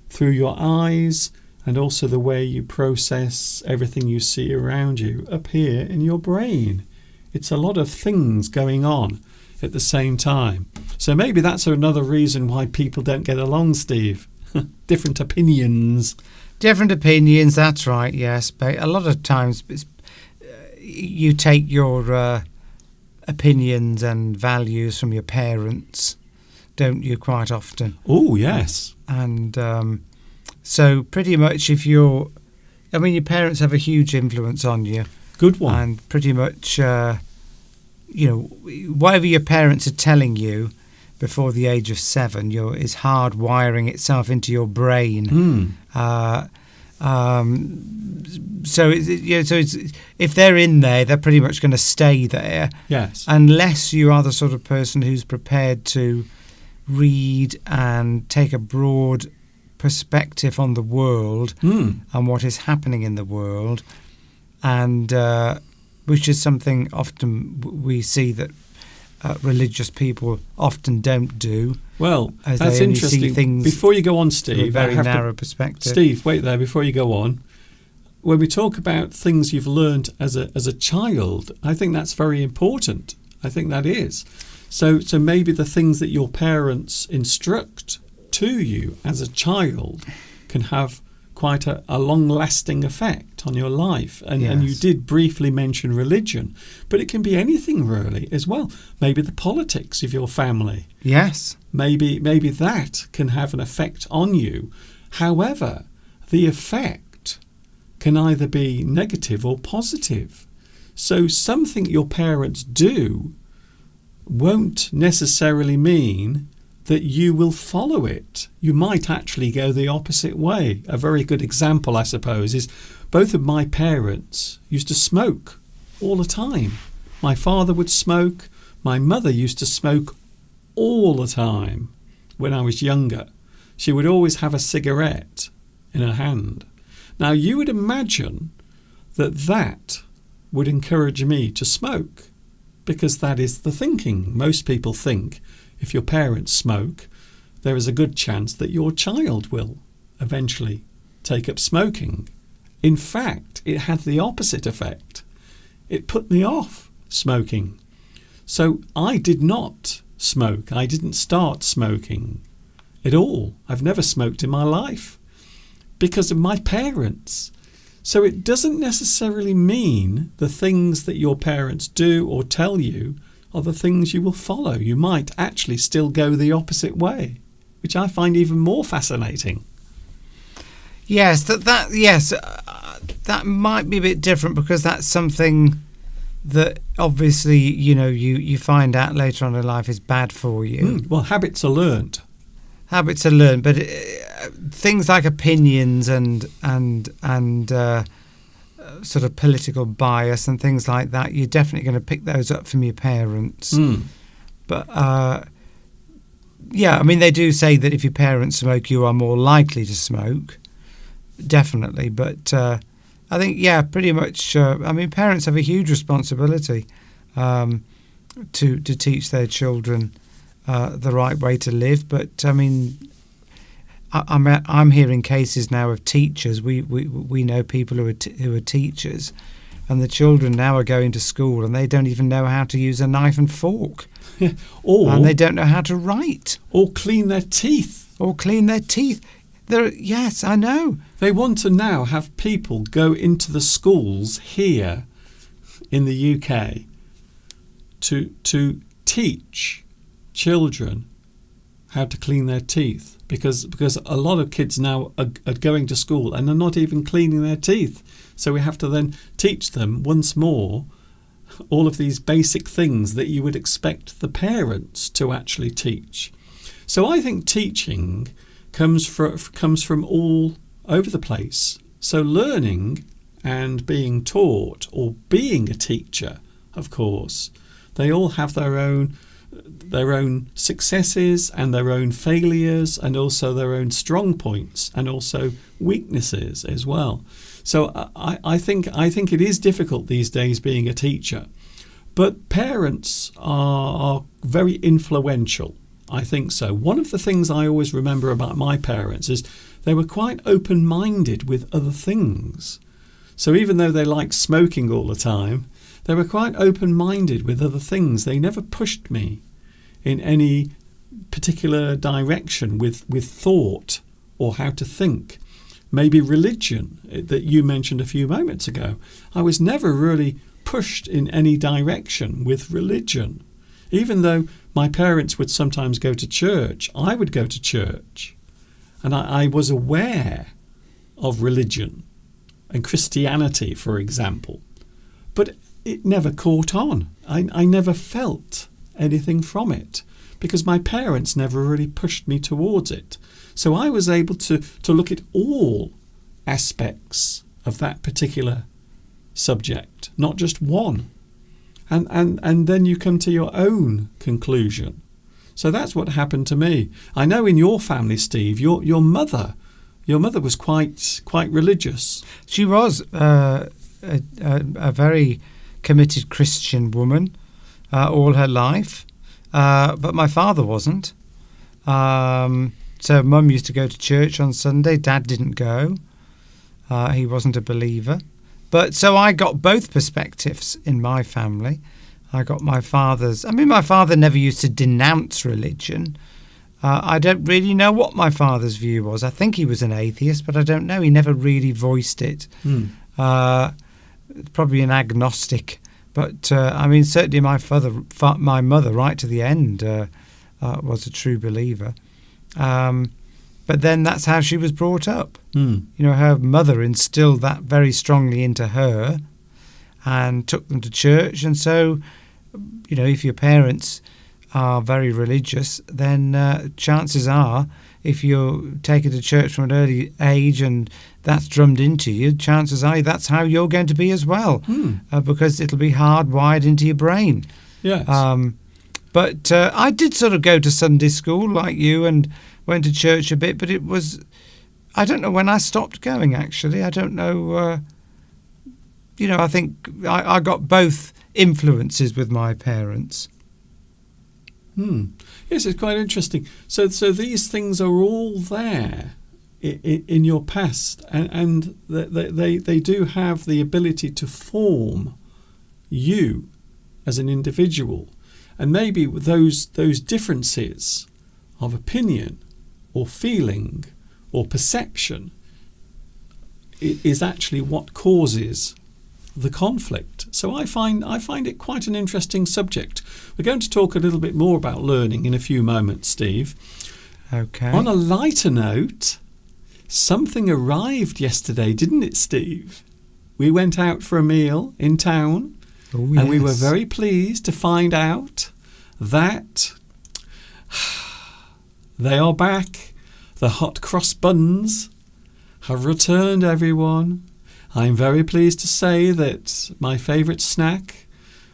through your eyes, and also the way you process everything you see around you up here in your brain, It's a lot of things going on at the same time. So maybe that's another reason why people don't get along, Steve. Different opinions.
Different opinions, that's right, yes. But a lot of times you take your opinions and values from your parents, don't you, quite often?
Oh, yes.
And so pretty much your parents have a huge influence on you.
Good one.
And pretty much, whatever your parents are telling you before the age of 7 is hard wiring itself into your brain. So if they're in there, they're pretty much going to stay there.
Yes.
Unless you are the sort of person who's prepared to read and take a broad perspective on the world and what is happening in the world, and which is something often we see that religious people often don't do.
Well,
as
that's
they only
interesting.
See things
before you go on, Steve,
from a very narrow perspective.
Steve, wait there before you go on. When we talk about things you've learned as a child, I think that's very important. I think that is. So maybe the things that your parents instruct to you as a child can have quite a long-lasting effect on your life. And you did briefly mention religion, but it can be anything really as well. Maybe the politics of your family.
Yes.
Maybe that can have an effect on you. However, the effect can either be negative or positive. So something your parents do won't necessarily mean that you will follow it. You might actually go the opposite way. A very good example, I suppose, is both of my parents used to smoke all the time. My father would smoke. My mother used to smoke all the time when I was younger. She would always have a cigarette in her hand. Now, you would imagine that would encourage me to smoke, because that is the thinking. Most people think if your parents smoke, there is a good chance that your child will eventually take up smoking. In fact, it had the opposite effect. It put me off smoking. So I did not smoke. I didn't start smoking at all. I've never smoked in my life because of my parents. So it doesn't necessarily mean the things that your parents do or tell you are the things you will follow. You might actually still go the opposite way, which I find even more fascinating.
Yes, that might be a bit different, because that's something that obviously you find out later on in life is bad for you.
Well, habits are learned.
Habits are learned, but things like opinions and sort of political bias and things like that, you're definitely going to pick those up from your parents. But they do say that if your parents smoke, you are more likely to smoke. Definitely. But I think, pretty much, parents have a huge responsibility to teach their children the right way to live. But I'm hearing cases now of teachers. We know people who are teachers, and the children now are going to school and they don't even know how to use a knife and fork. And they don't know how to write.
Or clean their teeth.
Yes, I know.
They want to now have people go into the schools here in the UK to teach children how to clean their teeth, because a lot of kids now are going to school and they're not even cleaning their teeth. So we have to then teach them once more all of these basic things that you would expect the parents to actually teach. So I think teaching comes from all over the place. So learning and being taught, or being a teacher, of course, they all have their own successes and their own failures, and also their own strong points and also weaknesses as well. So I think it is difficult these days being a teacher, but parents are very influential. I think so. One of the things I always remember about my parents is they were quite open-minded with other things. So even though they liked smoking all the time, They were quite open-minded with other things. They never pushed me in any particular direction with thought or how to think. Maybe religion that you mentioned a few moments ago. I was never really pushed in any direction with religion. Even though my parents would sometimes go to church, I would go to church. And I was aware of religion and Christianity, for example. But it never caught on. I never felt anything from it because my parents never really pushed me towards it. So I was able to look at all aspects of that particular subject, not just one. And then you come to your own conclusion. So that's what happened to me. I know in your family, Steve, your mother was quite religious.
She was a very committed Christian woman all her life, but my father wasn't. So Mum used to go to church on Sunday. Dad didn't go. He wasn't a believer. But so I got both perspectives in my family. I got my father's. I mean, my father never used to denounce religion. I don't really know what my father's view was. I think he was an atheist, but I don't know. He never really voiced it. Probably an agnostic. But I mean, certainly my mother, right to the end, was a true believer. But then that's how she was brought up. You know, her mother instilled that very strongly into her and took them to church. And so, you know, if your parents are very religious, then chances are, if you're taken to church from an early age and that's drummed into you, chances are that's how you're going to be as well, because it'll be hardwired into your brain.
Yes.
But I did sort of go to Sunday school like you and went to church a bit, but it was, I don't know when I stopped going, actually. I don't know. I think I got both influences with my parents.
Yes, it's quite interesting. So these things are all there in your past, and they do have the ability to form you as an individual. And maybe those differences of opinion or feeling or perception is actually what causes the conflict. So I find it quite an interesting subject. We're going to talk a little bit more about learning in a few moments, Steve.
Okay.
On a lighter note, something arrived yesterday, didn't it, Steve? We went out for a meal in town.
Oh, yes.
And we were very pleased to find out that they are back. The hot cross buns have returned, everyone. I'm very pleased to say that my favourite snack,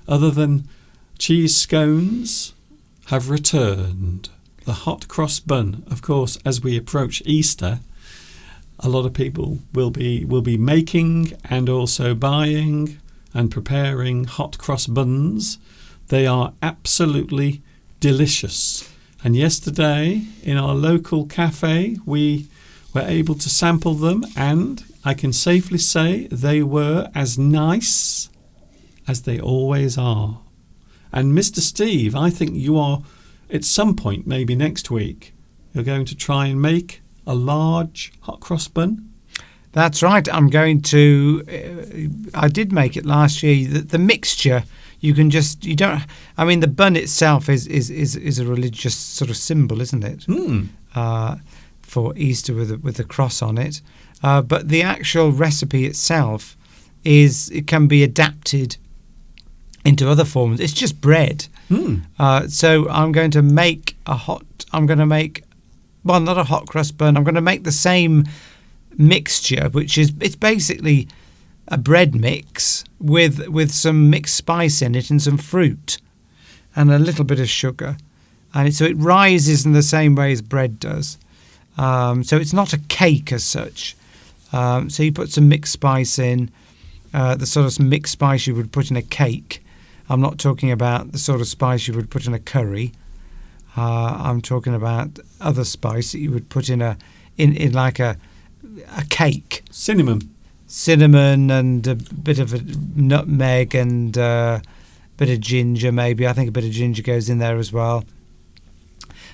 other than cheese scones, have returned. The hot cross bun. Of course, as we approach Easter, a lot of people will be making and also buying and preparing hot cross buns. They are absolutely delicious. And yesterday, in our local cafe, we were able to sample them, and I can safely say they were as nice as they always are. And Mr. Steve, I think you are, at some point, maybe next week, you're going to try and make a large hot cross bun.
That's right. I'm going to. I did make it last year. The mixture, the bun itself is a religious sort of symbol, isn't it? For Easter with the cross on it. But the actual recipe itself it can be adapted into other forms. It's just bread. So I'm going to make not a hot cross bun. I'm going to make the same mixture, it's basically a bread mix with some mixed spice in it and some fruit and a little bit of sugar, and so it rises in the same way as bread does. So it's not a cake as such. So you put some mixed spice in, the sort of mixed spice you would put in a cake. I'm not talking about the sort of spice you would put in a curry. I'm talking about other spice that you would put in like a cake.
Cinnamon.
cinnamon and a bit of a nutmeg and a bit of ginger maybe. I think a bit of ginger goes in there as well.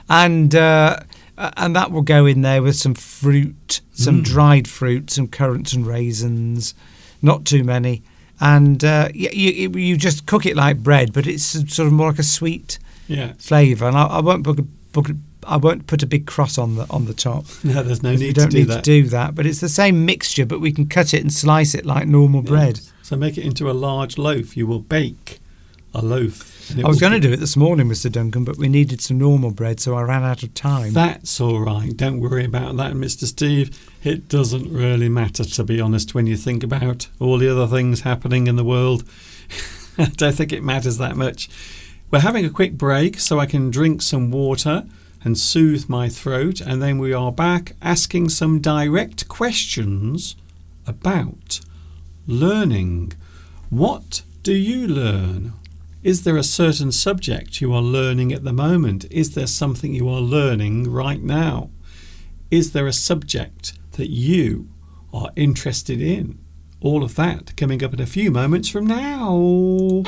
And that will go in there with some fruit, some dried fruit, some currants and raisins, not too many. And you just cook it like bread, but it's sort of more like a sweet flavour. And I won't put a big cross on the top.
No, there's no need
to
do that.
We don't need to do that. But it's the same mixture, but we can cut it and slice it like normal bread.
So make it into a large loaf. You will bake a loaf.
I was going to do it this morning, Mr. Duncan, but we needed some normal bread, so I ran out of time.
That's all right. Don't worry about that, Mr. Steve. It doesn't really matter, to be honest, when you think about all the other things happening in the world. I don't think it matters that much. We're having a quick break so I can drink some water and soothe my throat, and then we are back asking some direct questions about learning. What do you learn? Is there a certain subject you are learning at the moment? Is there something you are learning right now? Is there a subject that you are interested in? All of that coming up in a few moments from now.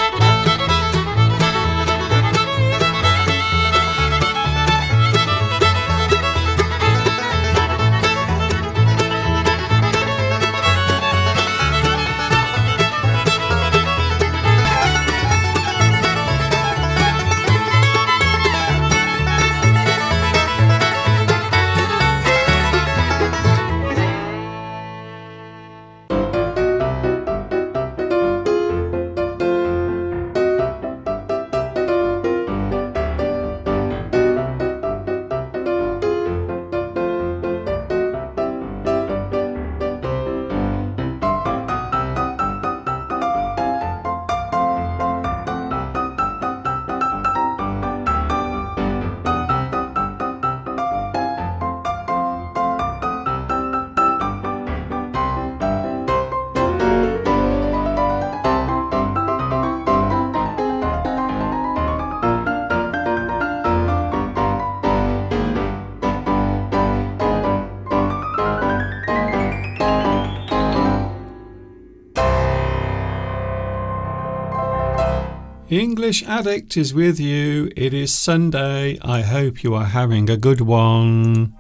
English Addict is with you. It is Sunday. I hope you are having a good one.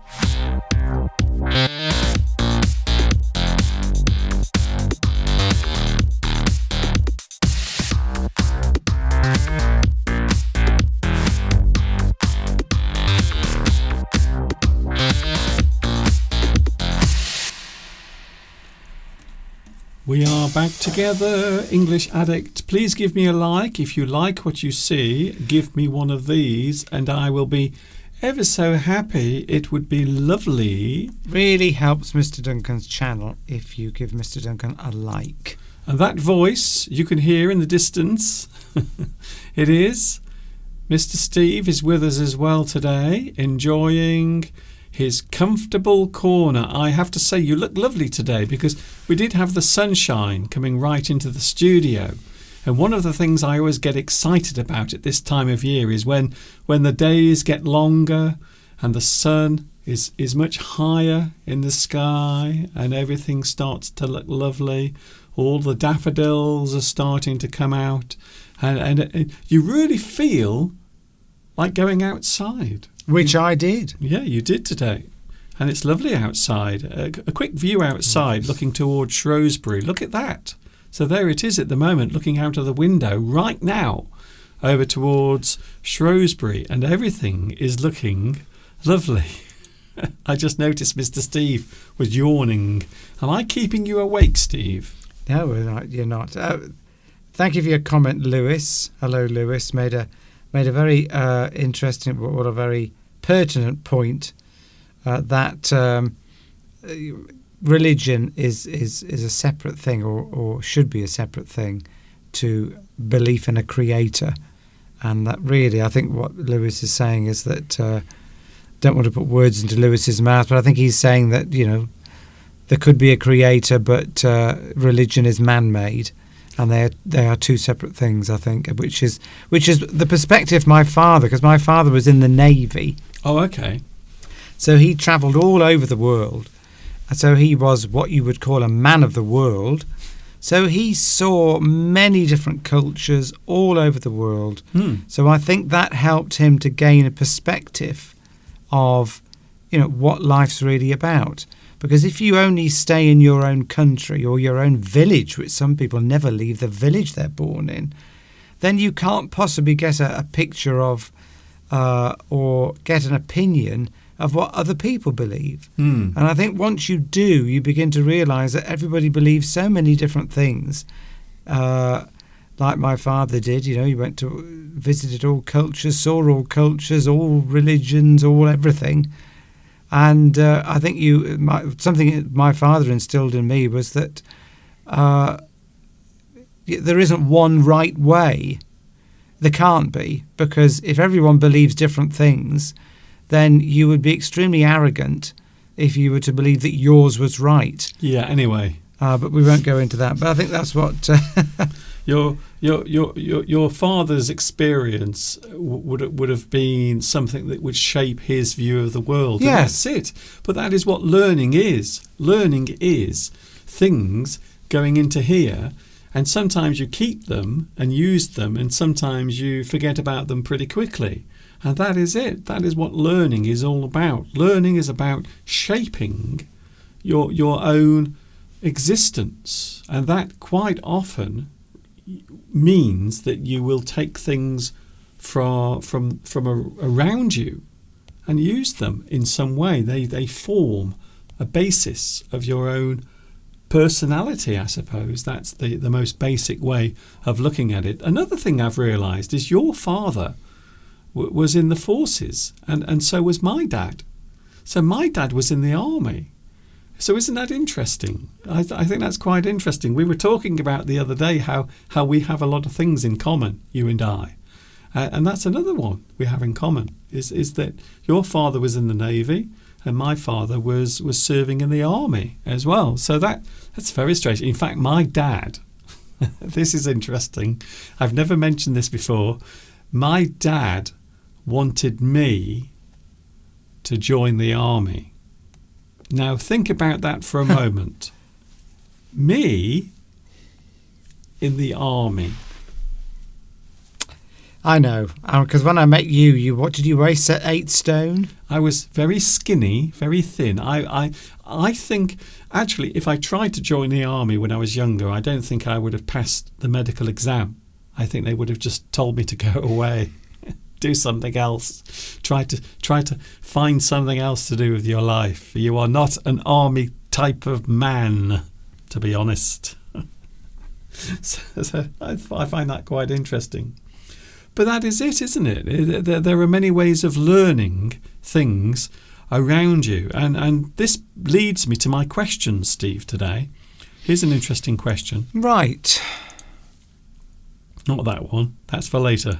We are back together, English Addict. Please give me a like. If you like what you see, give me one of these and I will be ever so happy. It would be lovely.
Really helps Mr. Duncan's channel if you give Mr. Duncan a like.
And that voice you can hear in the distance. It is. Mr. Steve is with us as well today, enjoying his comfortable corner. I have to say you look lovely today because we did have the sunshine coming right into the studio. And one of the things I always get excited about at this time of year is when the days get longer and the sun is much higher in the sky and everything starts to look lovely. All the daffodils are starting to come out and you really feel like going outside.
Which I did.
Yeah, you did today. And it's lovely outside. A quick view outside looking towards Shrewsbury. Look at that. So there it is at the moment, looking out of the window right now over towards Shrewsbury. And everything is looking lovely. I just noticed Mr. Steve was yawning. Am I keeping you awake, Steve?
No, we're not. You're not. Thank you for your comment, Lewis. Hello, Lewis. Made a very interesting, what a very pertinent point that religion is a separate thing, or should be a separate thing to belief in a creator, and that really, I think what Lewis is saying is that don't want to put words into Lewis's mouth, but I think he's saying that there could be a creator, but religion is man-made. And they are two separate things, I think, which is the perspective my father, because my father was in the Navy.
Oh, okay.
So he travelled all over the world, So he was what you would call a man of the world. So he saw many different cultures all over the world. So I think that helped him to gain a perspective of, what life's really about. Because if you only stay in your own country or your own village, which some people never leave the village they're born in, then you can't possibly get a picture of or get an opinion of what other people believe. And I think once you do, you begin to realise that everybody believes so many different things. Like my father did, he visited all cultures, saw all cultures, all religions, all everything. And I think something my father instilled in me was that there isn't one right way. There can't be, because if everyone believes different things, then you would be extremely arrogant if you were to believe that yours was right.
Yeah. Anyway,
but we won't go into that. But I think that's what
your father's experience would have been something that would shape his view of the world.
Yes,
and that's it. But that is what learning is. Learning is things going into here. And sometimes you keep them and use them, and sometimes you forget about them pretty quickly. And that is it. That is what learning is all about. Learning is about shaping your own existence. And that quite often means that you will take things from around you and use them in some way. They form a basis of your own personality, I suppose. That's the most basic way of looking at it. Another thing I've realised is your father was in the forces, and so was my dad. So my dad was in the army. So isn't that interesting? I think that's quite interesting. We were talking about the other day how we have a lot of things in common, you and I. And that's another one we have in common, is that your father was in the Navy, and my father was serving in the army as well. So that's very strange. In fact, my dad, this is interesting. I've never mentioned this before. My dad wanted me to join the army. Now, think about that for a moment. Me in the army.
I know, because when I met you, what did you weigh? 8 stone?
I was very skinny, very thin. I think, actually, if I tried to join the army when I was younger, I don't think I would have passed the medical exam. I think they would have just told me to go away, do something else, try to find something else to do with your life. You are not an army type of man, to be honest. So I find that quite interesting. But that is it, isn't it? There are many ways of learning things around you. And this leads me to my question, Steve, today. Here's an interesting question.
Right.
Not that one. That's for later.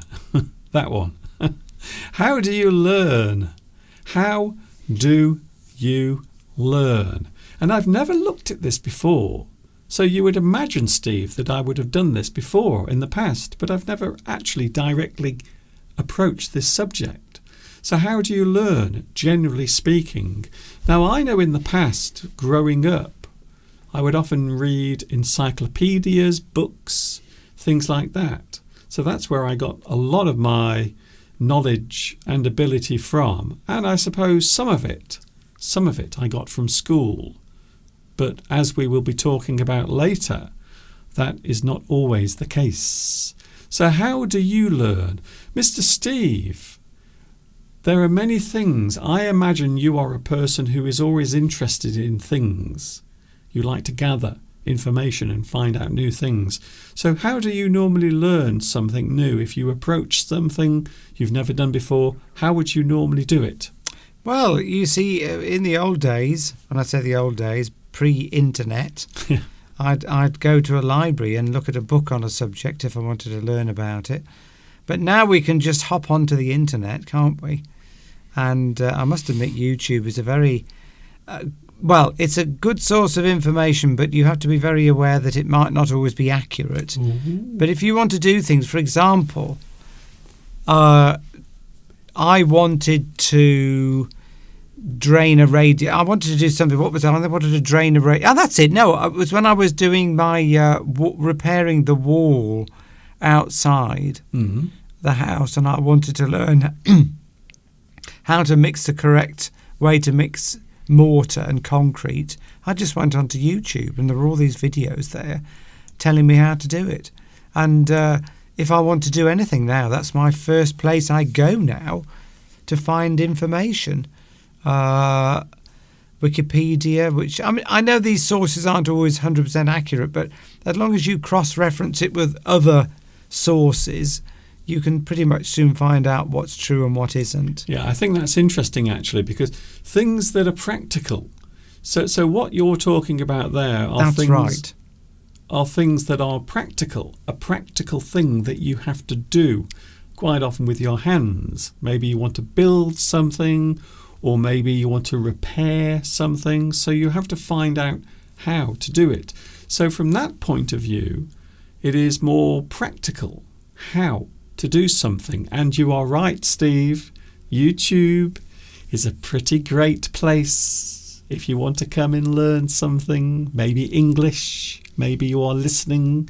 That one. How do you learn? How do you learn? And I've never looked at this before. So you would imagine, Steve, that I would have done this before in the past, but I've never actually directly approached this subject. So how do you learn, generally speaking? Now, I know in the past, growing up, I would often read encyclopedias, books, things like that. So that's where I got a lot of my knowledge and ability from. And I suppose some of it I got from school. But as we will be talking about later, that is not always the case. So how do you learn? Mr. Steve, there are many things. I imagine you are a person who is always interested in things. You like to gather information and find out new things. So how do you normally learn something new? If you approach something you've never done before, how would you normally do it?
Well, you see, in the old days, when I say the old days, pre-internet, I'd go to a library and look at a book on a subject if I wanted to learn about it. But now we can just hop onto the internet, can't we? And I must admit, YouTube is a very it's a good source of information, but you have to be very aware that it might not always be accurate.
Ooh.
But if you want to do things, for example, I wanted to drain a radio. I wanted to do something. What was that? I wanted to drain a radio. Oh, that's it. No, it was when I was doing my repairing the wall outside the house, and I wanted to learn how to mix the correct way to mix mortar and concrete. I just went onto YouTube, and there were all these videos there telling me how to do it. And if I want to do anything now, that's my first place I go now to find information. Wikipedia, which I mean, I know these sources aren't always 100% accurate, but as long as you cross-reference it with other sources, you can pretty much soon find out what's true and what isn't.
Yeah, I think that's interesting actually, because things that are practical. So what you're talking about there are things that are practical, a practical thing that you have to do quite often with your hands. Maybe you want to build something, or maybe you want to repair something, so you have to find out how to do it. So from that point of view, it is more practical how to do something. And you are right, Steve, YouTube is a pretty great place if you want to come and learn something, maybe English. Maybe you are listening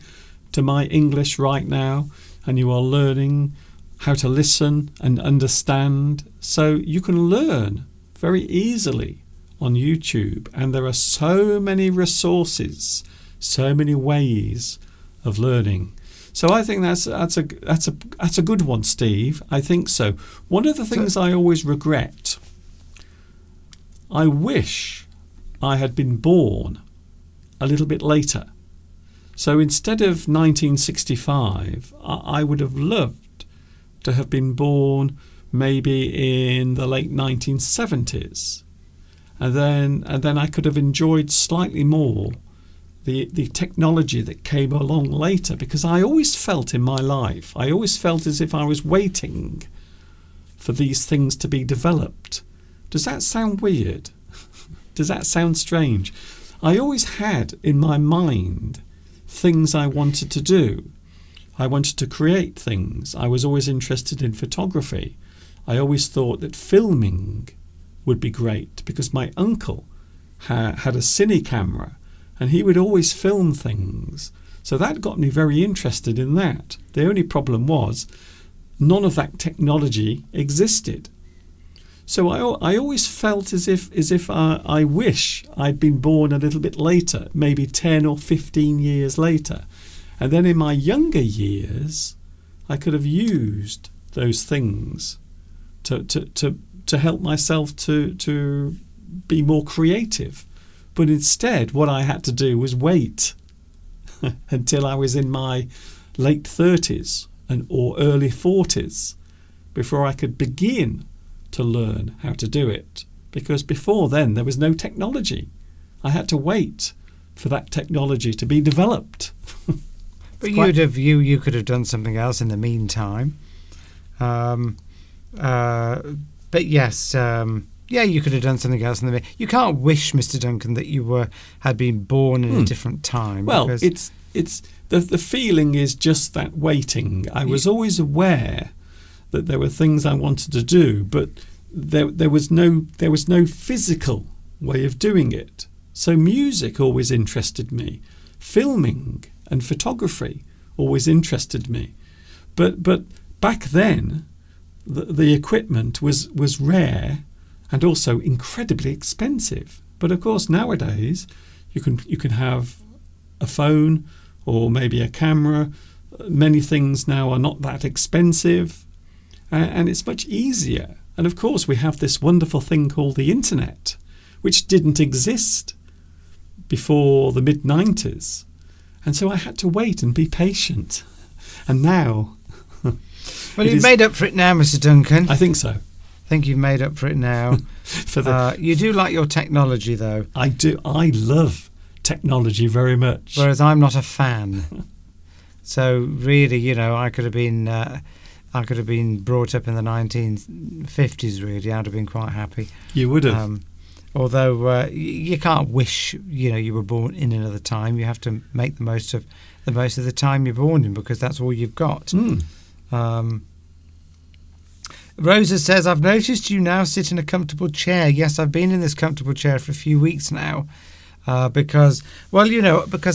to my English right now and you are learning how to listen and understand. So you can learn very easily on YouTube, and there are so many resources, so many ways of learning. So I think that's a good one, Steve. I think so. One of the things I always regret, I wish I had been born a little bit later. So instead of 1965, I would have loved to have been born maybe in the late 1970s, and then I could have enjoyed slightly more the technology that came along later, because I always felt in my life, I always felt as if I was waiting for these things to be developed. Does that sound weird? Does that sound strange? I always had in my mind things I wanted to do. I wanted to create things. I was always interested in photography. I always thought that filming would be great, because my uncle had a cine camera and he would always film things. So that got me very interested in that. The only problem was none of that technology existed. So I always felt as if I wish I'd been born a little bit later, maybe 10 or 15 years later. And then in my younger years, I could have used those things to help myself to be more creative. But instead, what I had to do was wait until I was in my late 30s or early 40s before I could begin to learn how to do it. Because before then, there was no technology. I had to wait for that technology to be developed.
But you could have done something else in the meantime. But yes, you could have done something else in the meantime. You can't wish, Mr. Duncan, that you had been born in a different time.
Well, it's the feeling is just that waiting. I was always aware that there were things I wanted to do, but there was no physical way of doing it. So music always interested me. Filming and photography always interested me. But back then, the equipment was rare and also incredibly expensive. But of course, nowadays you can have a phone or maybe a camera. Many things now are not that expensive, and it's much easier. And of course, we have this wonderful thing called the internet, which didn't exist before the mid-90s. And so I had to wait and be patient. And now...
Well, you've made up for it now, Mr. Duncan.
I think so.
I think you've made up for it now. You do like your technology, though.
I do. I love technology very much.
Whereas I'm not a fan. So really, I could have been brought up in the 1950s. Really, I'd have been quite happy.
You would have.
Although you can't wish, you were born in another time. You have to make the most of the time you're born in, because that's all you've got. Rosa says, I've noticed you now sit in a comfortable chair. Yes, I've been in this comfortable chair for a few weeks now because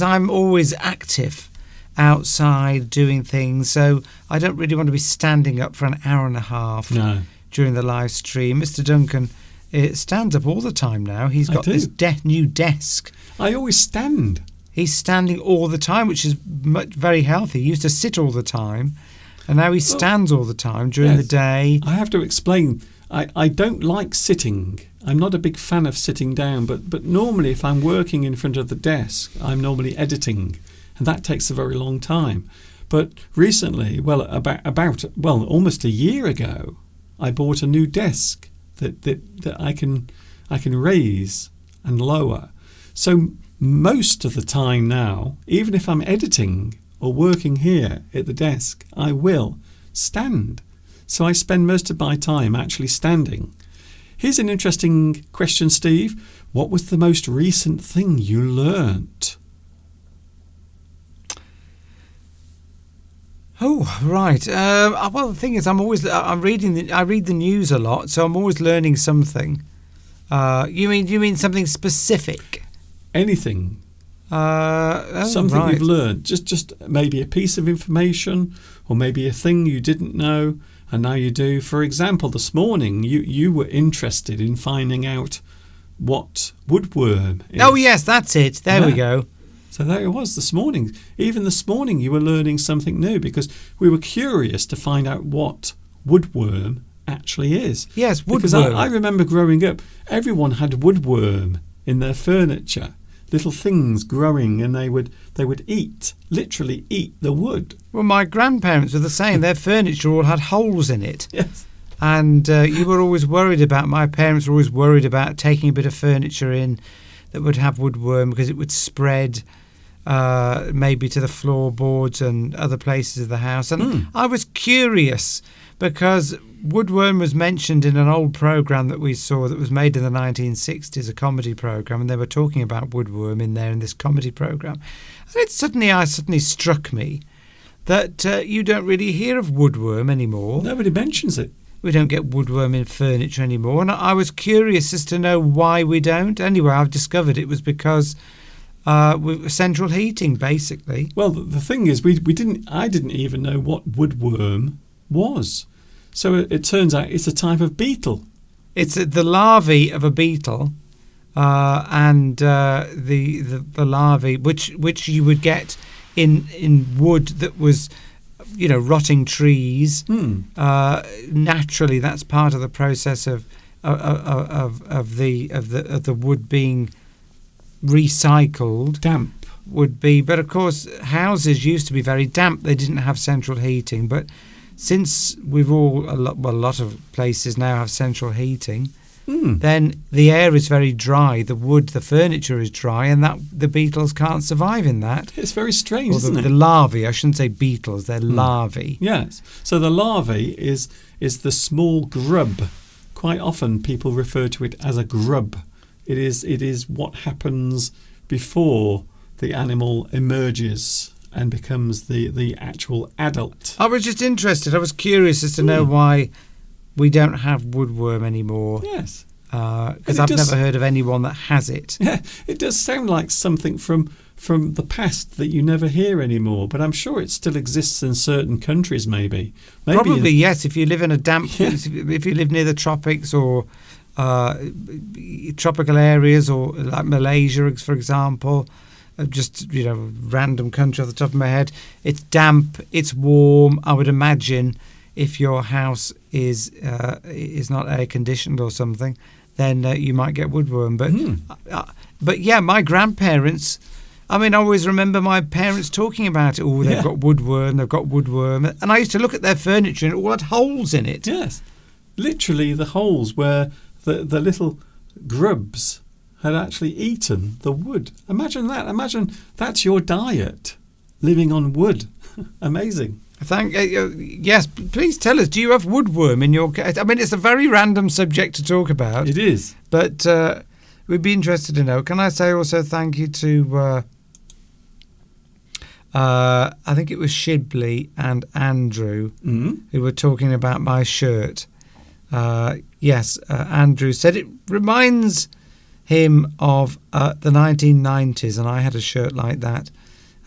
I'm always active outside doing things. So I don't really want to be standing up for an hour and a half during the live stream. Mr. Duncan stands up all the time now. He's got this new desk.
I always stand.
He's standing all the time, which is very healthy. He used to sit all the time. And now he stands all the time during the day.
I have to explain. I don't like sitting. I'm not a big fan of sitting down. But normally, if I'm working in front of the desk, I'm normally editing, and that takes a very long time. But recently, almost a year ago, I bought a new desk that I can raise and lower. So most of the time now, even if I'm editing or working here at the desk, I will stand. So I spend most of my time actually standing. Here's an interesting question, Steve. What was the most recent thing you learnt?
Oh, right. Well, the thing is, I read the news a lot, so I'm always learning something. You mean something specific?
Anything. Something you've learned, just maybe a piece of information, or maybe a thing you didn't know and now you do. For example, this morning you were interested in finding out what woodworm is.
Oh yes, that's it. There we go.
So there it was this morning. Even this morning you were learning something new because we were curious to find out what woodworm actually is.
Yes, woodworm.
Because I remember growing up, everyone had woodworm in their furniture. Little things growing, and they would literally eat the wood.
Well, my grandparents were the same. Their furniture all had holes in it.
Yes.
And my parents were always worried about taking a bit of furniture in that would have woodworm because it would spread maybe to the floorboards and other places of the house. And I was curious because woodworm was mentioned in an old programme that we saw that was made in the 1960s, a comedy programme, and they were talking about woodworm in there in this comedy programme. And it suddenly struck me that you don't really hear of woodworm anymore.
Nobody mentions it.
We don't get woodworm in furniture anymore, and I was curious as to know why we don't. Anyway, I've discovered it was because central heating, basically.
Well, the thing is, I didn't even know what woodworm was. So it turns out it's a type of beetle.
It's the larvae of a beetle, and the larvae which you would get in wood that was, rotting trees. Naturally, that's part of the process of the wood being recycled.
Damp
would be, but of course, houses used to be very damp. They didn't have central heating, but since a lot of places now have central heating, then the air is very dry. The furniture is dry, and that the beetles can't survive in that.
It's very strange, isn't it?
The larvae, I shouldn't say beetles, they're larvae.
Yes. So the larvae is the small grub. Quite often people refer to it as a grub. It is what happens before the animal emerges and becomes the actual adult.
I was just interested. I was curious as to know why we don't have woodworm anymore.
Yes.
Because I've never heard of anyone that has it.
Yeah, it does sound like something from the past that you never hear anymore, but I'm sure it still exists in certain countries, maybe
Probably, yes. If you live in a damp, if you live near the tropics or tropical areas, or like Malaysia, for example, just random country off the top of my head. It's damp, it's warm. I would imagine if your house is not air conditioned or something, then you might get woodworm. But yeah, my grandparents. I mean, I always remember my parents talking about it. Oh, they've got woodworm, and I used to look at their furniture and it all had holes in it.
Yes, literally the holes where the little grubs had actually eaten the wood. Imagine that. Imagine that's your diet, living on wood. Amazing.
Yes, please tell us, do you have woodworm in your... I mean, it's a very random subject to talk about.
It is.
But we'd be interested to know. Can I say also thank you to... I think it was Shibley and Andrew who were talking about my shirt. Yes, Andrew said it reminds him of the 1990s, and I had a shirt like that.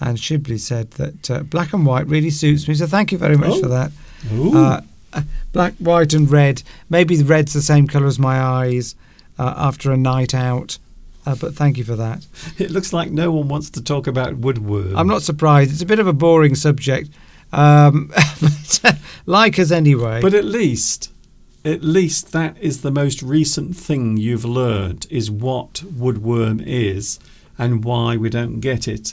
And Shibley said that black and white really suits me, so thank you very much for that. Black, white and red. Maybe the red's the same colour as my eyes after a night out, but thank you for that.
It looks like no one wants to talk about woodworm.
I'm not surprised. It's a bit of a boring subject. But, like us anyway.
But at least that is the most recent thing you've learned, is what woodworm is and why we don't get it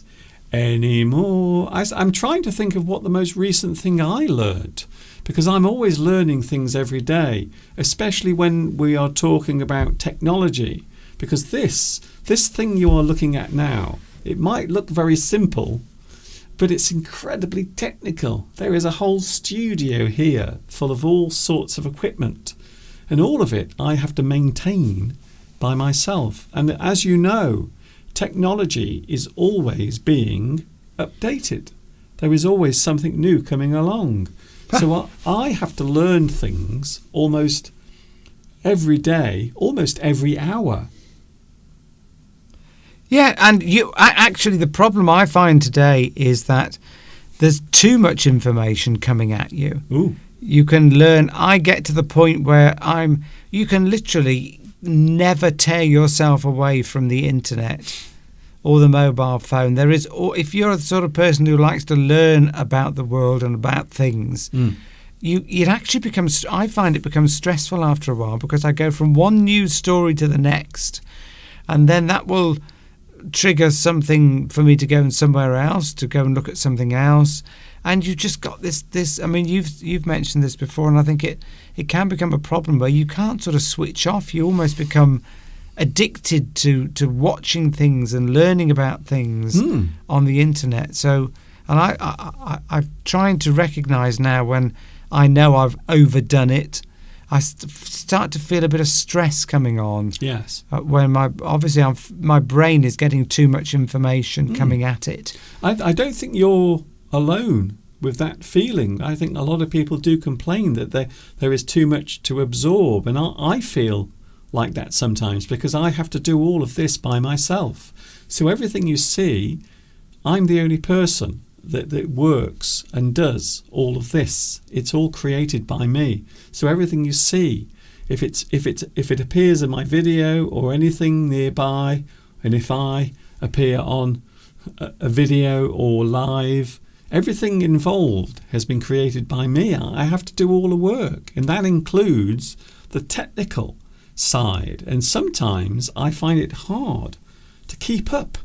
anymore. I'm trying to think of what the most recent thing I learned, because I'm always learning things every day, especially when we are talking about technology, because this thing you are looking at now, it might look very simple, but it's incredibly technical. There is a whole studio here full of all sorts of equipment, and all of it I have to maintain by myself. And as you know, technology is always being updated. There is always something new coming along. So I have to learn things almost every day, almost every hour.
Yeah, and actually the problem I find today is that there's too much information coming at you.
Ooh.
You can learn. I get to the point where you can literally never tear yourself away from the internet or the mobile phone. There is, if you're the sort of person who likes to learn about the world and about things, it actually becomes, I find it becomes stressful after a while, because I go from one news story to the next, and then that will trigger something for me to go somewhere else, to go and look at something else. And you've just got this. I mean, you've mentioned this before, and I think it can become a problem where you can't sort of switch off. You almost become addicted to watching things and learning about things on the internet. So, and I'm trying to recognise now when I know I've overdone it. I start to feel a bit of stress coming on.
Yes.
When my brain is getting too much information coming at it.
I don't think you're alone with that feeling. I think a lot of people do complain that there is too much to absorb, and I feel like that sometimes, because I have to do all of this by myself. So everything you see, I'm the only person that works and does all of this. It's all created by me. So everything you see, if it appears in my video or anything nearby, and if I appear on a video or live, everything involved has been created by me. I have to do all the work, and that includes the technical side. And sometimes I find it hard to keep up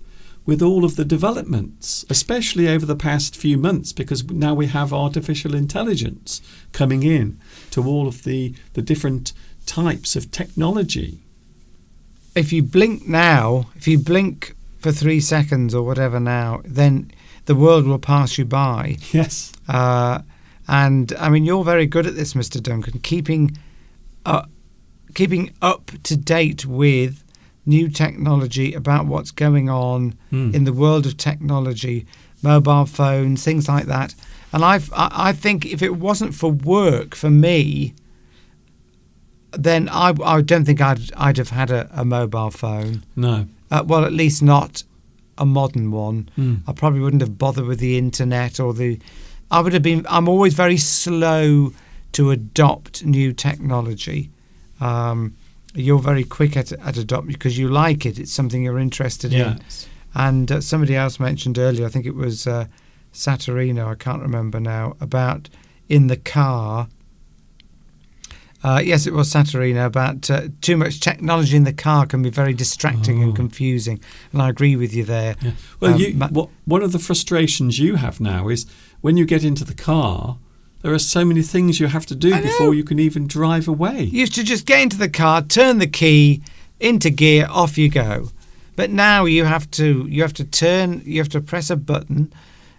with all of the developments, especially over the past few months, because now we have artificial intelligence coming in to all of the different types of technology.
If you blink for 3 seconds or whatever now, then the world will pass you by.
Yes.
And I mean, you're very good at this, Mr. Duncan, keeping up to date with new technology, about what's going on in the world of technology, mobile phones, things like that. And I think if it wasn't for work for me, then I don't think I'd have had a mobile phone.
No.
Well, at least not a modern one. I probably wouldn't have bothered with the internet I'm always very slow to adopt new technology. You're very quick at adopting because you like it. It's something you're interested in. And somebody else mentioned earlier, I think it was Saturino, I can't remember now, about in the car. Yes, it was Saturino, about too much technology in the car can be very distracting and confusing. And I agree with you there.
Yeah. Well, one of the frustrations you have now is when you get into the car, there are so many things you have to do before you can even drive away.
You used to just get into the car, turn the key, into gear, off you go. But now you have to press a button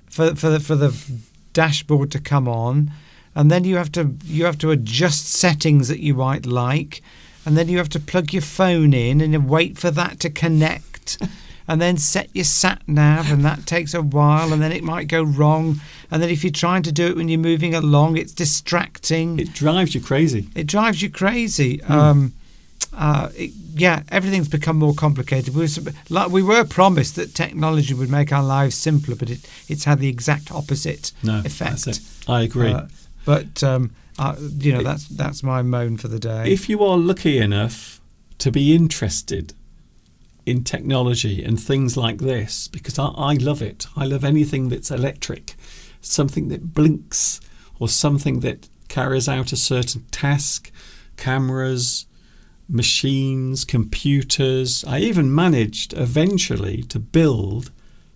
for the dashboard to come on, and then you have to adjust settings that you might like, and then you have to plug your phone in and wait for that to connect. and then set your sat nav, and that takes a while, and then it might go wrong, and then if you're trying to do it when you're moving along, it's distracting.
It drives you crazy.
Everything's become more complicated. We were promised that technology would make our lives simpler, but it's had the exact opposite effect.
That's it. I agree.
That's my moan for the day.
If you are lucky enough to be interested in technology and things like this, because I love it. I love anything that's electric, something that blinks or something that carries out a certain task, cameras, machines, computers. I even managed eventually to build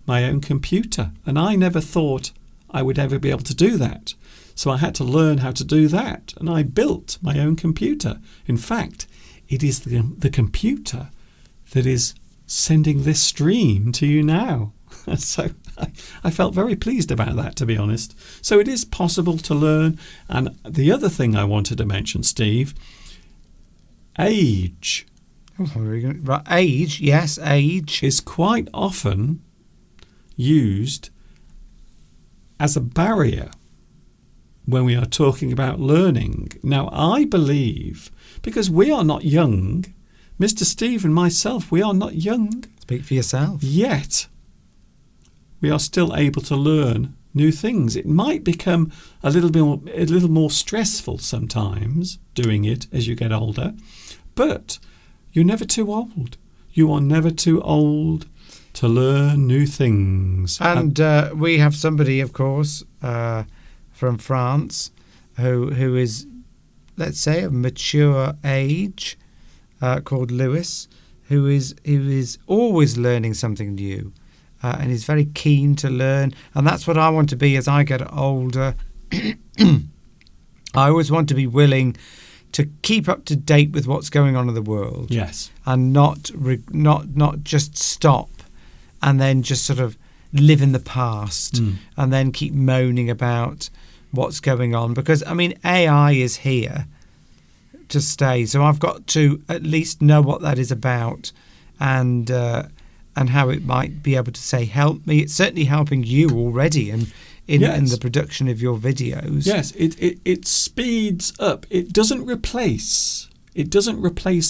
my own computer, and I never thought I would ever be able to do that. So I had to learn how to do that, and I built my own computer. In fact, it is the computer that is sending this stream to you now. So I felt very pleased about that, to be honest. So it is possible to learn. And the other thing I wanted to mention, Steve, age.
Right, age, yes, age.
Is quite often used as a barrier when we are talking about learning. Now, I believe, because we are not young, Mr. Steve and myself, we are not young.
Speak for yourself.
Yet, we are still able to learn new things. It might become a little more stressful sometimes doing it as you get older, but you're never too old. You are never too old to learn new things.
And we have somebody, of course, from France who is, let's say, of mature age, called Lewis, who is always learning something new, and is very keen to learn. And that's what I want to be as I get older. I always want to be willing to keep up to date with what's going on in the world.
Yes.
And not just stop and then just sort of live in the past and then keep moaning about what's going on. Because, I mean, AI is here to stay. So I've got to at least know what that is about and how it might be able to, say, help me. It's certainly helping you already in the production of your videos.
Yes, it speeds up. It doesn't replace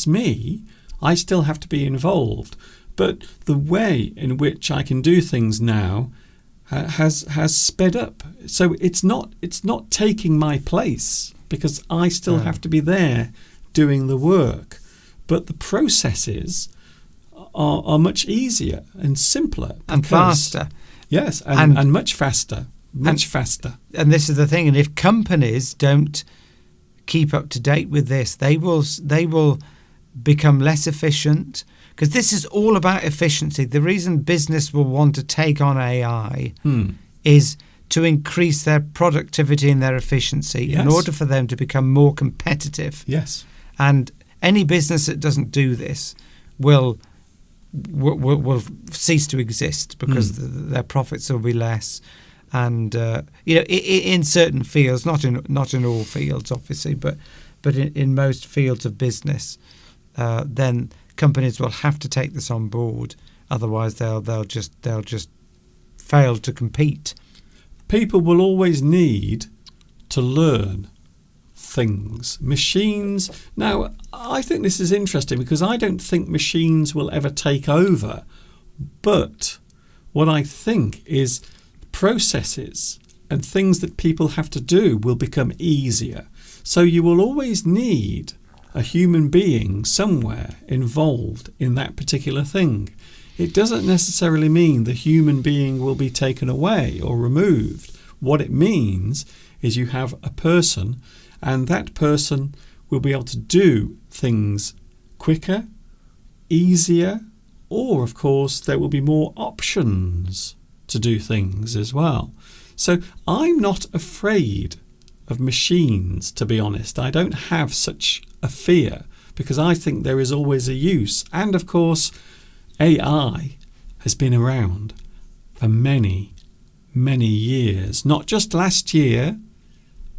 me. I still have to be involved. But the way in which I can do things now has sped up. So it's not taking my place, because I still have to be there doing the work. But the processes are much easier and simpler.
And faster.
Yes, and much faster. Much faster.
And this is the thing. And if companies don't keep up to date with this, they will become less efficient. Because this is all about efficiency. The reason business will want to take on AI is to increase their productivity and their efficiency in order for them to become more competitive.
Yes.
And any business that doesn't do this will cease to exist, because their profits will be less. And in certain fields, not in all fields, obviously, but in most fields of business, then companies will have to take this on board. Otherwise, they'll just fail to compete.
People will always need to learn things. Machines. Now, I think this is interesting, because I don't think machines will ever take over. But what I think is processes and things that people have to do will become easier. So you will always need a human being somewhere involved in that particular thing. It doesn't necessarily mean the human being will be taken away or removed. What it means is you have a person, and that person will be able to do things quicker, easier, or, of course, there will be more options to do things as well. So I'm not afraid of machines, to be honest. I don't have such a fear, because I think there is always a use. And, of course, AI has been around for many, many years. Not just last year,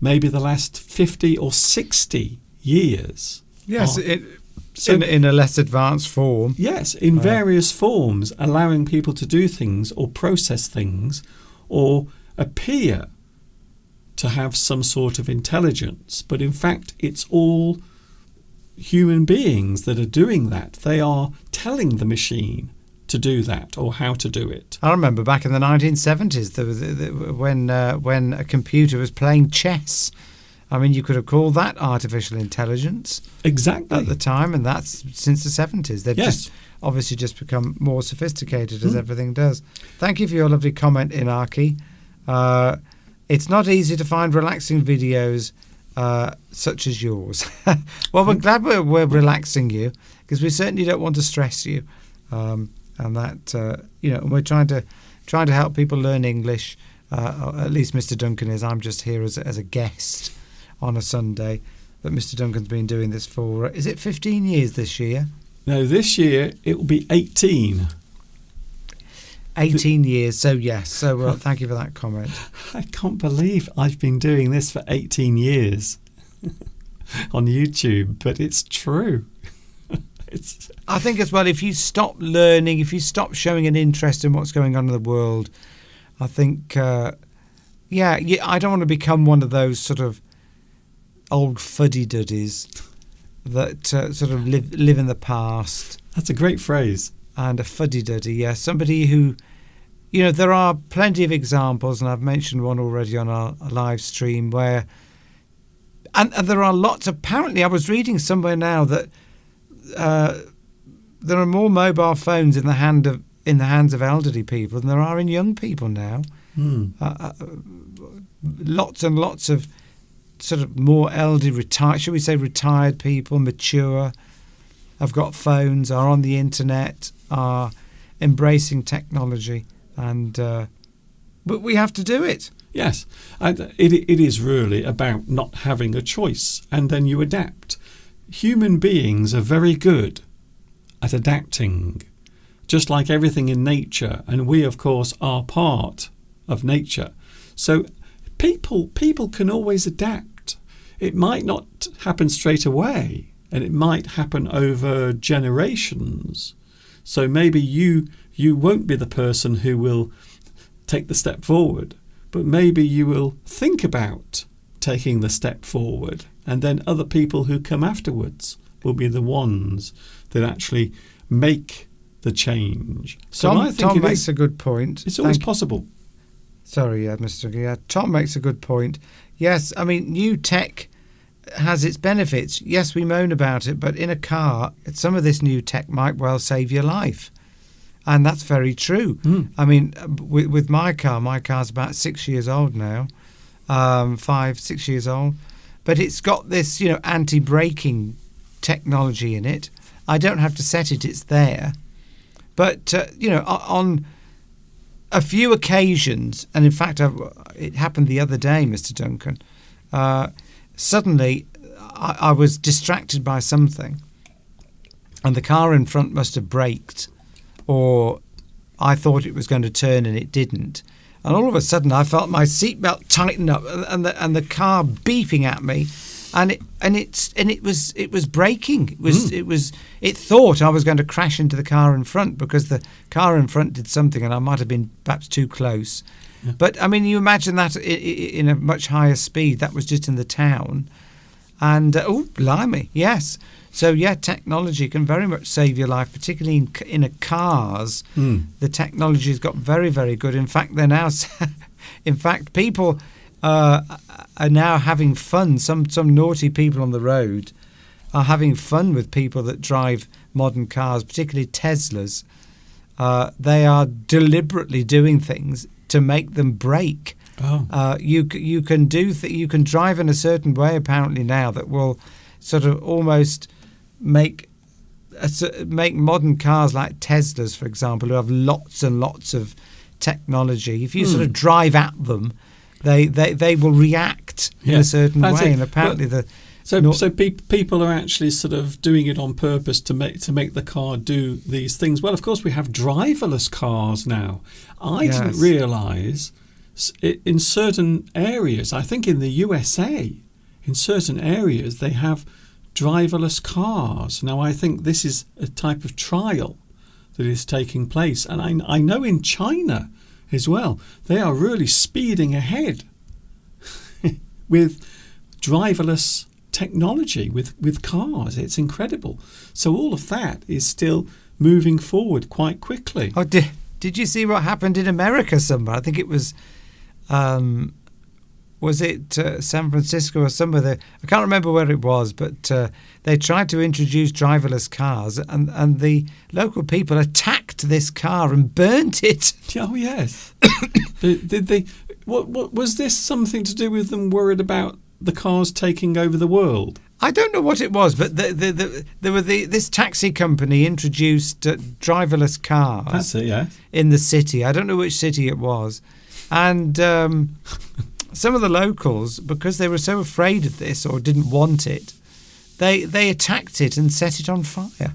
maybe the last 50 or 60 years.
Yes,
So,
in a less advanced form.
yes, in various forms, allowing people to do things or process things or appear to have some sort of intelligence. But in fact, it's all human beings that are doing that. They are telling the machine to do that or how to do it.
I remember back in the 1970s when a computer was playing chess. I mean, you could have called that artificial intelligence
Exactly.
at the time, and that's since the 70s. They've
Yes.
obviously just become more sophisticated as everything does. Thank you for your lovely comment, Inaki. It's not easy to find relaxing videos such as yours. Well, we're glad we're relaxing you, because we certainly don't want to stress you. And that we're trying to help people learn English. Or at least Mr. Duncan is. I'm just here as a guest on a Sunday. But Mr. Duncan's been doing this for, is it 15 years this year?
No, this year it will be 18.
18 years. So yes. So thank you for that comment.
I can't believe I've been doing this for 18 years on YouTube, but it's true.
I think as well, if you stop learning, if you stop showing an interest in what's going on in the world, I think, I don't want to become one of those sort of old fuddy-duddies that sort of live in the past.
That's a great phrase.
And a fuddy-duddy, yes. Somebody who, there are plenty of examples, and I've mentioned one already on our live stream, where, and there are lots, apparently I was reading somewhere now that there are more mobile phones in the hands of elderly people than there are in young people now. Lots and lots of sort of more elderly, retired people, mature, have got phones, are on the internet, are embracing technology, and but we have to do it.
Yes, and it is really about not having a choice, and then you adapt. Human beings are very good at adapting, just like everything in nature, and we, of course, are part of nature. So people can always adapt. It might not happen straight away, and it might happen over generations. So maybe you won't be the person who will take the step forward, but maybe you will think about taking the step forward, and then other people who come afterwards will be the ones that actually make the change. So I think
Tom makes a good point.
It's always possible.
Sorry, Mr. Duncan. Yeah, Tom makes a good point. Yes, I mean, new tech has its benefits. Yes, we moan about it, but in a car, some of this new tech might well save your life. And that's very true. I mean, with my car's about 6 years old now, 5-6 years old. But it's got this, anti-braking technology in it. I don't have to set it, it's there. But, on a few occasions, and in fact, it happened the other day, Mr. Duncan, suddenly I was distracted by something, and the car in front must have braked, or I thought it was going to turn and it didn't. And all of a sudden, I felt my seatbelt tighten up, and the car beeping at me, and it was braking. It thought I was going to crash into the car in front because the car in front did something, and I might have been perhaps too close. Yeah. But I mean, you imagine that in a much higher speed. That was just in the town, and blimey, yes. So yeah, technology can very much save your life, particularly in a cars. The technology has got very, very good. In fact, people are now having fun. Some naughty people on the road are having fun with people that drive modern cars, particularly Teslas. They are deliberately doing things to make them brake. You can you can drive in a certain way apparently now that will sort of almost make modern cars like Teslas, for example, who have lots and lots of technology. If you sort of drive at them, they will react in a certain way. And apparently
So people are actually sort of doing it on purpose to make the car do these things. Well, of course, we have driverless cars now. I didn't realise in certain areas, I think in the USA, in certain areas they have driverless cars. Now, I think this is a type of trial that is taking place. And I know in China as well, they are really speeding ahead with driverless technology, with cars. It's incredible. So all of that is still moving forward quite quickly.
Oh, did you see what happened in America somewhere? I think it was it San Francisco or somewhere? I can't remember where it was, but they tried to introduce driverless cars, and the local people attacked this car and burnt it.
Oh, yes. Did they? What was this something to do with them worried about the cars taking over the world?
I don't know what it was, but this taxi company introduced driverless cars.
That's it, yeah.
In the city. I don't know which city it was. And some of the locals, because they were so afraid of this or didn't want it, they attacked it and set it on fire.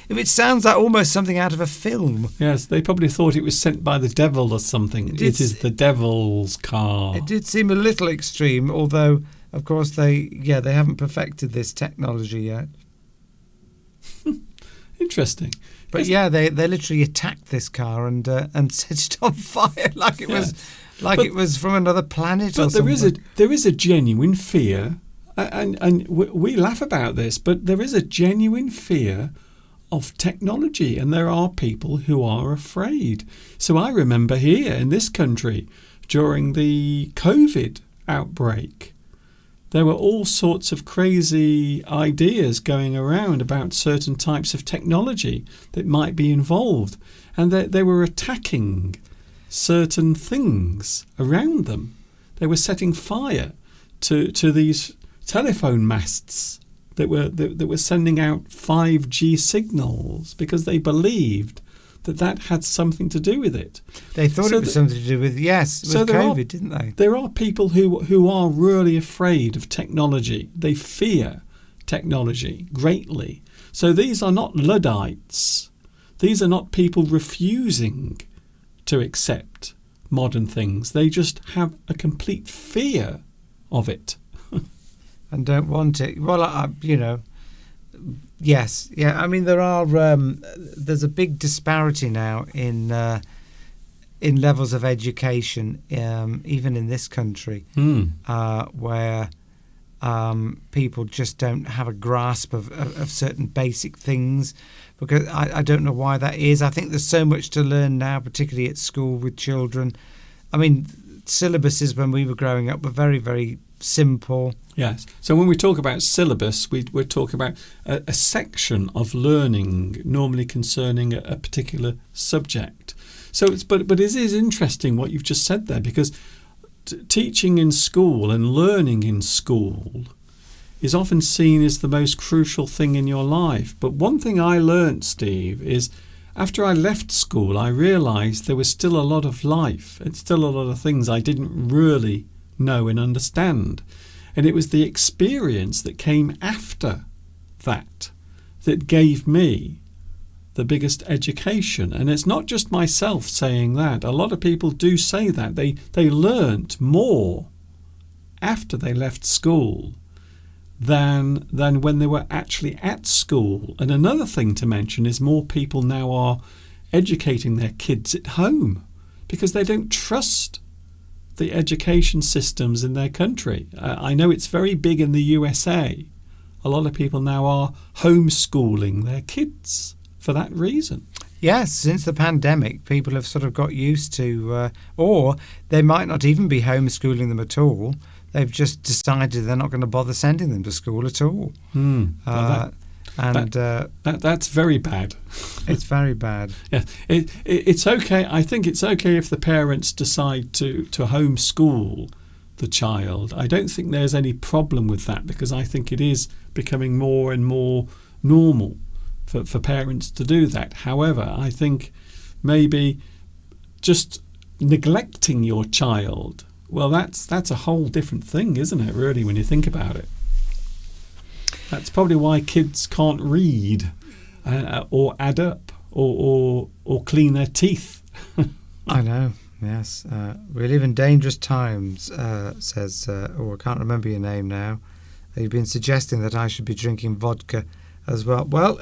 It sounds like almost something out of a film.
Yes, they probably thought it was sent by the devil or something. It is the devil's car.
It did seem a little extreme, although, of course, they haven't perfected this technology yet.
Interesting.
But they literally attacked this car and set it on fire like it was from another planet or something.
But there is a genuine fear, and we laugh about this, but there is a genuine fear of technology, and there are people who are afraid. So I remember here in this country during the COVID outbreak, there were all sorts of crazy ideas going around about certain types of technology that might be involved, and they were attacking certain things around them. They were setting fire to these telephone masts that were sending out 5G signals because they believed that had something to do with it.
They thought it was something to do with COVID, didn't they?
There are people who are really afraid of technology. They fear technology greatly. So these are not Luddites. These are not people refusing to accept modern things. They just have a complete fear of it.
And don't want it. Well, yes. Yeah, I mean, there's a big disparity now in levels of education, even in this country, where people just don't have a grasp of certain basic things. Because I don't know why that is. I think there's so much to learn now, particularly at school with children. I mean, syllabuses when we were growing up were very, very simple.
Yes. So when we talk about syllabus, we're talking about a section of learning, normally concerning a particular subject. So but it is interesting what you've just said there, because teaching in school and learning in school is often seen as the most crucial thing in your life. But one thing I learnt, Steve, is after I left school, I realised there was still a lot of life and still a lot of things I didn't really know and understand. And it was the experience that came after that gave me the biggest education. And it's not just myself saying that. A lot of people do say that. They learnt more after they left school than when they were actually at school. And another thing to mention is more people now are educating their kids at home because they don't trust the education systems in their country. I know it's very big in the USA. A lot of people now are homeschooling their kids for that reason.
Yes, since the pandemic, people have sort of got used to, or they might not even be homeschooling them at all. They've just decided they're not going to bother sending them to school at all.
That's very bad.
It's very bad.
Yeah, it's okay. I think it's okay if the parents decide to homeschool the child. I don't think there's any problem with that, because I think it is becoming more and more normal for parents to do that. However, I think maybe just neglecting your child, well, that's a whole different thing, isn't it, really, when you think about it? That's probably why kids can't read or add up or clean their teeth.
I know, yes. We live in dangerous times, says, I can't remember your name now. They've been suggesting that I should be drinking vodka as well. Well,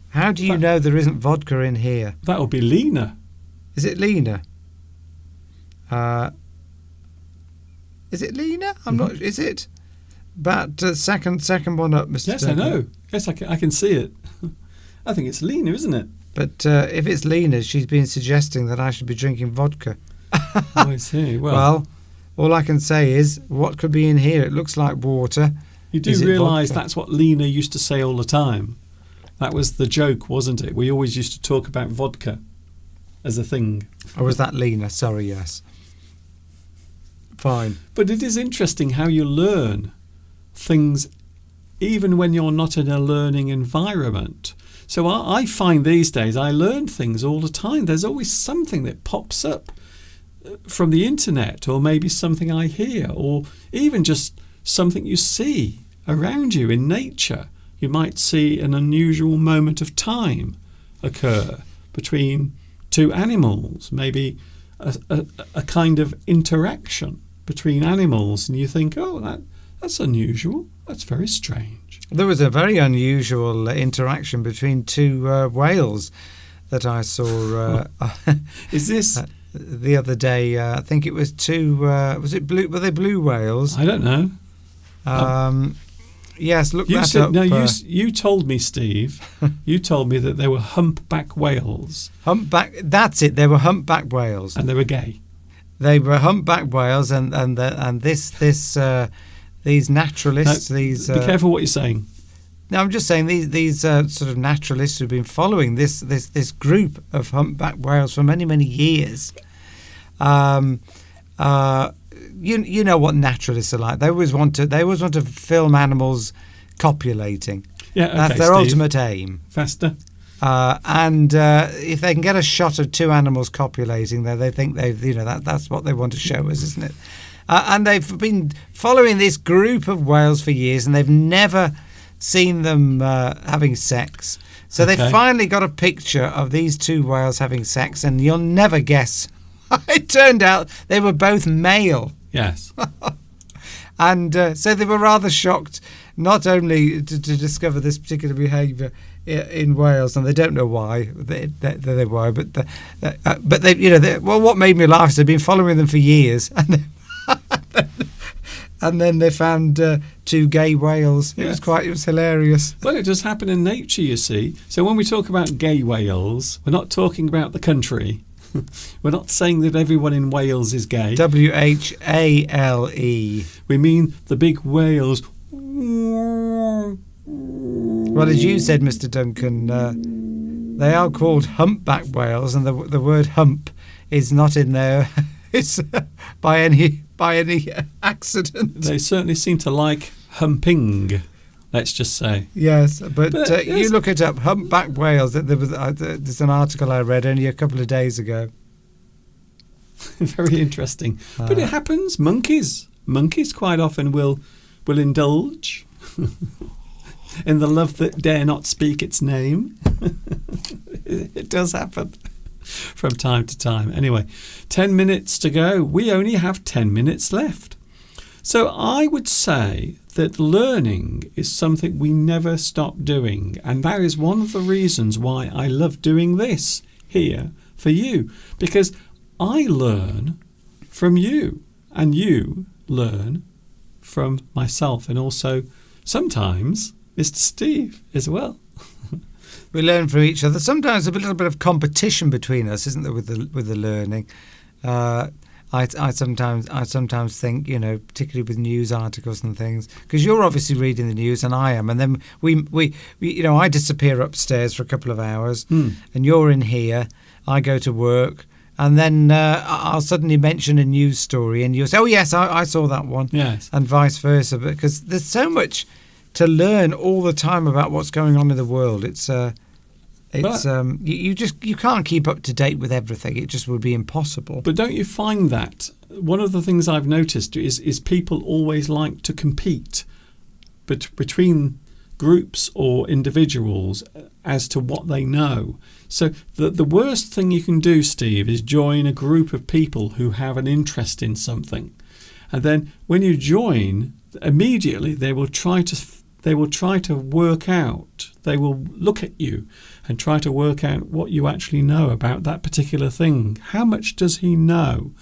how do you know there isn't vodka in here?
That would be Lena.
Is it Lena? Is it Lena? I'm not. Is it? But second one up, Mr.
Yes,
Duncan.
I know. Yes, I can see it. I think it's Lena, isn't it?
But if it's Lena, she's been suggesting that I should be drinking vodka.
Oh, I see.
Well, all I can say is, what could be in here? It looks like water.
You do
Is it
realise
vodka?
that's what Lena used to say all the time. That was the joke, wasn't it? We always used to talk about vodka as a thing.
Or was that Lena? Sorry, yes. Fine.
But it is interesting how you learn things even when you're not in a learning environment. So I find these days I learn things all the time. There's always something that pops up from the internet, or maybe something I hear, or even just something you see around you in nature. You might see an unusual moment of time occur between two animals, maybe a kind of interaction between animals, and you think, oh, that's unusual, that's very strange.
There was a very unusual interaction between two whales that I saw.
Is this
the other day? I think it was two. Was it blue? Were they blue whales?
I don't know.
Yes, look
You
that
said
up.
no. You told me, Steve. You told me that they were humpback whales
Humpback. That's it. They were humpback whales.
and they were gay.
They were humpback whales, and these naturalists.
Now,
these.
be careful what you're saying.
No, I'm just saying these sort of naturalists who've been following this group of humpback whales for many years. You know what naturalists are like. They always want to film animals copulating.
Yeah, okay,
That's their
Steve.
ultimate aim.
Faster.
And if they can get a shot of two animals copulating, they think that's what they want to show us, isn't it? And they've been following this group of whales for years, and they've never seen them having sex. So
Okay.
they finally got a picture of these two whales having sex, and you'll never guess. It turned out they were both male.
Yes.
And so they were rather shocked, not only to discover this particular behaviour in Wales, and they don't know why they were, but they, well, what made me laugh is they've been following them for years, and then they found two gay whales.
Yes.
It was hilarious.
Well, it does happen in nature, you see. So when we talk about gay whales, we're not talking about the country. We're not saying that everyone in Wales is gay.
WHALE.
We mean the big whales.
Well, as you said, Mr. Duncan, they are called humpback whales, and the word hump is not in there. It's by any accident.
They certainly seem to like humping, let's just say.
Yes, but
yes.
you look it up, humpback whales. There's an article I read only a couple of days ago.
Very interesting. But it happens. Monkeys quite often will indulge in the love that dare not speak its name. It does happen from time to time. Anyway, 10 minutes to go. We only have 10 minutes left. So I would say that learning is something we never stop doing. And that is one of the reasons why I love doing this here for you. Because I learn from you, and you learn from myself, and also sometimes Mr. Steve as well.
We learn from each other. Sometimes a little bit of competition between us, isn't there, with the learning? I sometimes think, particularly with news articles and things, because you're obviously reading the news and I am, and then we I disappear upstairs for a couple of hours, and you're in here. I go to work, and then I'll suddenly mention a news story, and you'll say, "Oh yes, I saw that one,"
Yes.
and vice versa, because there's so much to learn all the time about what's going on in the world. You can't keep up to date with everything. It just would be impossible.
But don't you find that one of the things I've noticed is people always like to compete between groups or individuals as to what they know. So the worst thing you can do, Steve, is join a group of people who have an interest in something. And then when you join, immediately they will try to work out. They will look at you and try to work out what you actually know about that particular thing. How much does he know?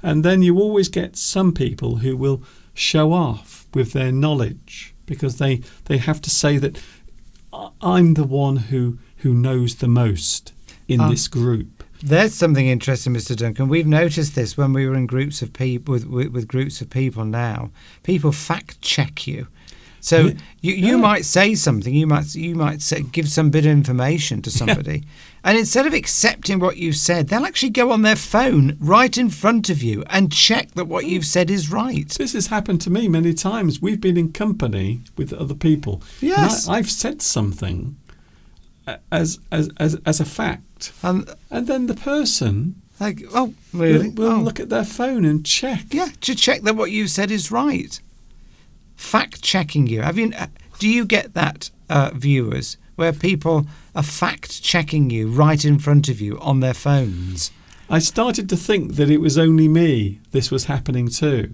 And then you always get some people who will show off with their knowledge because they have to say that I'm the one who knows the most in this group.
There's something interesting, Mr. Duncan. We've noticed this when we were in groups of people with groups of people now. People fact check you. So you might say something, you might give some bit of information to somebody, and instead of accepting what you said, they'll actually go on their phone right in front of you and check that what you've said is right.
This has happened to me many times. We've been in company with other people.
Yes,
and I've said something as a fact, and then the person
really
will look at their phone and check.
Yeah, to check that what you said is right. Fact checking you. Do you get that, viewers, where people are fact checking you right in front of you on their phones?
I started to think that it was only me this was happening to.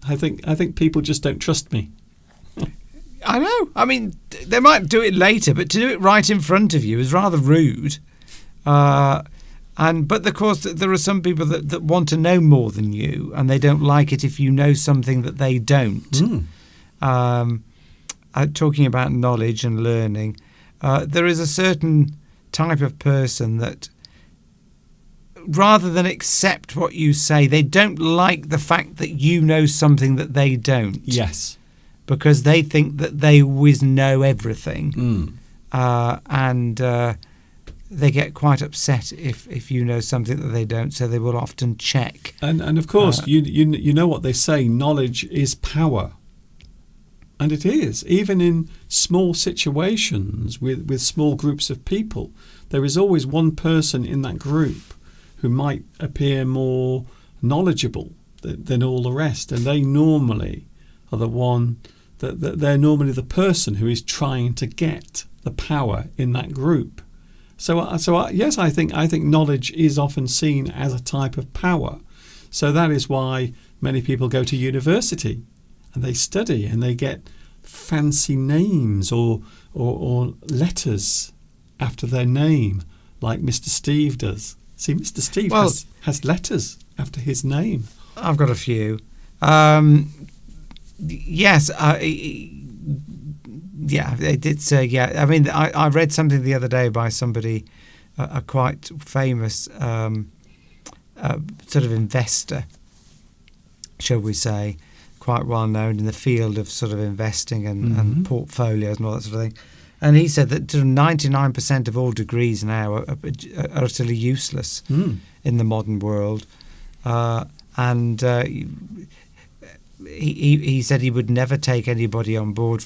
I think people just don't trust me.
I know. I mean, they might do it later, but to do it right in front of you is rather rude. But of course, there are some people that want to know more than you, and they don't like it if you know something that they don't. Talking about knowledge and learning, there is a certain type of person that, rather than accept what you say, they don't like the fact that you know something that they don't.
Yes.
Because they think that they always know everything. And they get quite upset if you know something that they don't, so they will often check.
And of course, you know what they say, knowledge is power. And it is. Even in small situations with small groups of people, there is always one person in that group who might appear more knowledgeable than all the rest. And they normally are the one, they're normally the person who is trying to get the power in that group. So yes, I think knowledge is often seen as a type of power. So that is why many people go to university and they study and they get fancy names or letters after their name, like Mr. Steve does. See, Mr. Steve has letters after his name.
I've got a few. Yes, yeah, they did say, yeah. I mean, I read something the other day by somebody, a quite famous sort of investor, shall we say, quite well known in the field of sort of investing and portfolios and all that sort of thing. And he said that 99% of all degrees now are utterly useless in the modern world. He said he would never take anybody on board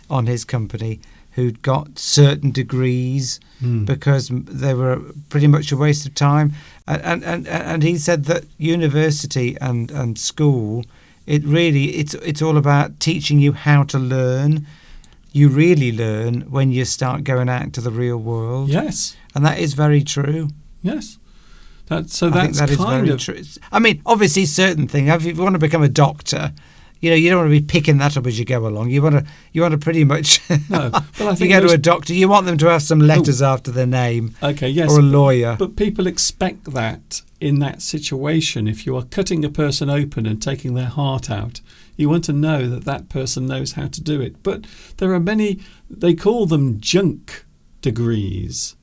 on his company who'd got certain degrees because they were pretty much a waste of time. And he said that university and school, it's all about teaching you how to learn. You really learn when you start going out into the real world.
Yes.
And that is very true.
Yes. I think
that is very true. I mean, obviously, certain things. If you want to become a doctor, you don't want to be picking that up as you go along. You want to pretty much.
No, but I think
you go to a doctor, you want them to have some letters after their name.
Okay, yes,
or a lawyer.
But people expect that in that situation. If you are cutting a person open and taking their heart out, you want to know that person knows how to do it. But there are many. They call them junk degrees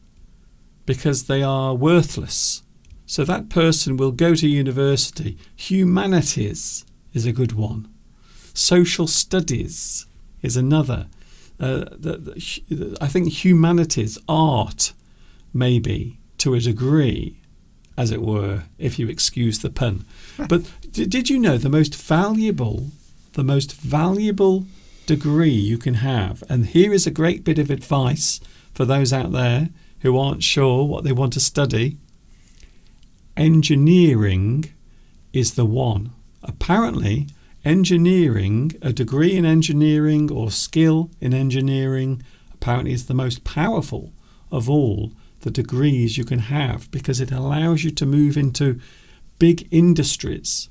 because they are worthless. So that person will go to university. Humanities is a good one. Social studies is another. I think humanities, art, maybe to a degree, as it were, if you excuse the pun. But did you know the most valuable degree you can have? And here is a great bit of advice for those out there who aren't sure what they want to study. Engineering is the one. Apparently, engineering, a degree in engineering or skill in engineering, apparently is the most powerful of all the degrees you can have because it allows you to move into big industries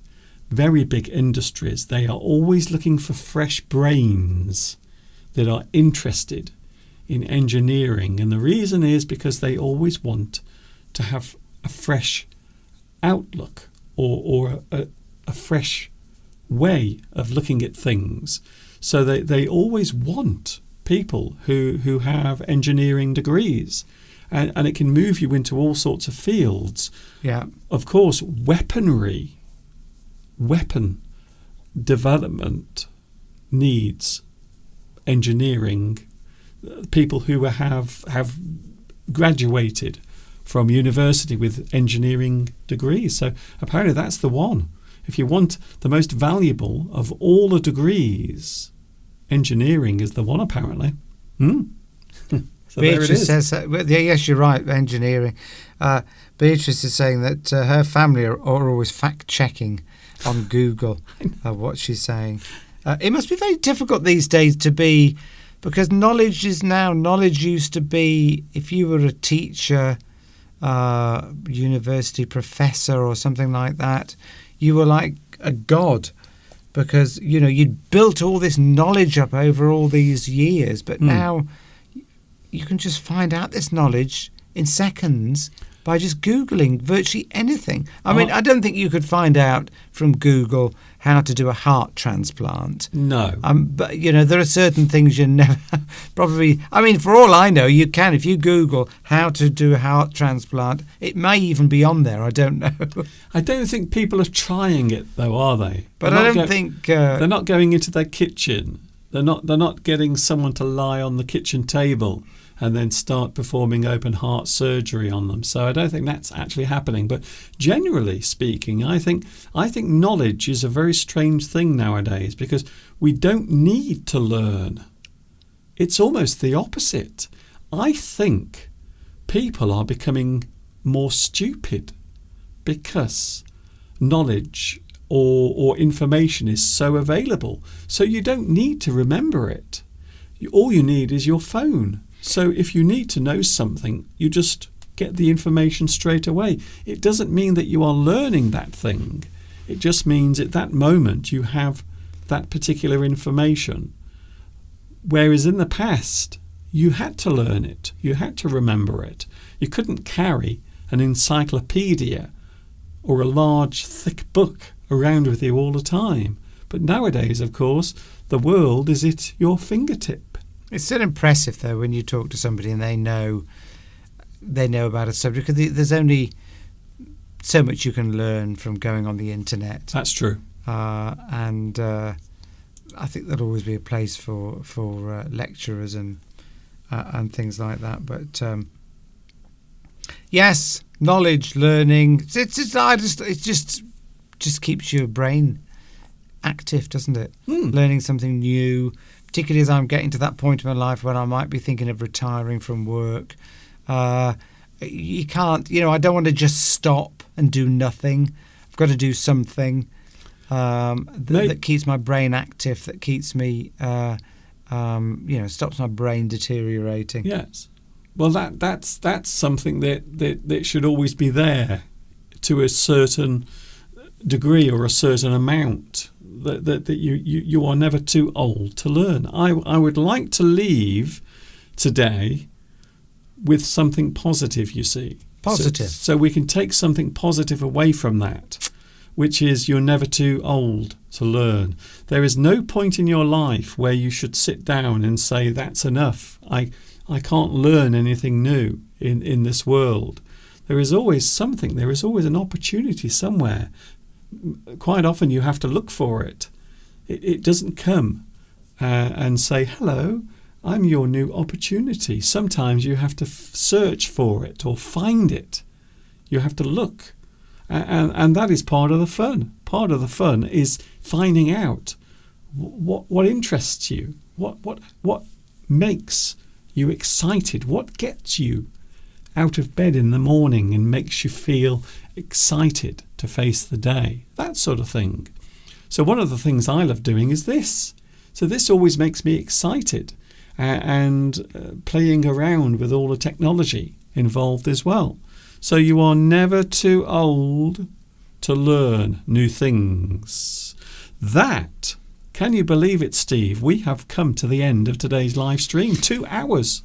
very big industries, they are always looking for fresh brains that are interested in engineering. And the reason is because they always want to have a fresh outlook or a fresh way of looking at things. So they always want people who have engineering degrees. And it can move you into all sorts of fields.
Yeah.
Of course, weapon development needs engineering people who have graduated from university with engineering degrees. So apparently that's the one. If you want the most valuable of all the degrees, engineering is the one, apparently. So
Beatrice says, yes, you're right, engineering. Beatrice is saying that her family are always fact-checking on Google what she's saying. It must be very difficult these days to be, because knowledge used to be, if you were a teacher, university professor or something like that, you were like a god, because, you'd built all this knowledge up over all these years, but now you can just find out this knowledge in seconds by just Googling virtually anything. I mean, I don't think you could find out from Google how to do a heart transplant.
No.
But, there are certain things you never probably... I mean, for all I know, you can. If you Google how to do a heart transplant, it may even be on there. I don't know.
I don't think people are trying it, though, are they?
But I don't think...
they're not going into their kitchen. They're not getting someone to lie on the kitchen table and then start performing open heart surgery on them. So I don't think that's actually happening. But generally speaking, I think knowledge is a very strange thing nowadays, because we don't need to learn. It's almost the opposite. I think people are becoming more stupid because knowledge or information is so available. So you don't need to remember it. All you need is your phone. So if you need to know something, you just get the information straight away. It doesn't mean that you are learning that thing. It just means at that moment you have that particular information. Whereas in the past, you had to learn it. You had to remember it. You couldn't carry an encyclopedia or a large, thick book around with you all the time. But nowadays, of course, the world is at your fingertip.
It's still impressive, though, when you talk to somebody and they know about a subject, because there's only so much you can learn from going on the internet.
That's true.
And I think there'll always be a place for lecturers and things like that. But yes, knowledge, learning. It just keeps your brain active, doesn't it? Learning something new. Particularly as I'm getting to that point in my life when I might be thinking of retiring from work. You can't, I don't want to just stop and do nothing. I've got to do something that keeps my brain active, that keeps me, stops my brain deteriorating.
Yes. Well, that's something that should always be there to a certain degree or a certain amount. That you are never too old to learn. I would like to leave today with something positive, you see.
Positive.
So we can take something positive away from that, which is you're never too old to learn. There is no point in your life where you should sit down and say, that's enough. I can't learn anything new in this world. There is always something. There is always an opportunity somewhere. Quite often you have to look for it. It doesn't come and say, hello, I'm your new opportunity. Sometimes you have to search for it or find it. You have to look. And that is part of the fun. Part of the fun is finding out what interests you, what makes you excited, what gets you out of bed in the morning and makes you feel excited to face the day, that sort of thing. So one of the things I love doing is this. So this always makes me excited and playing around with all the technology involved as well. So you are never too old to learn new things. Can you believe it, Steve? We have come to the end of today's live stream. 2 hours.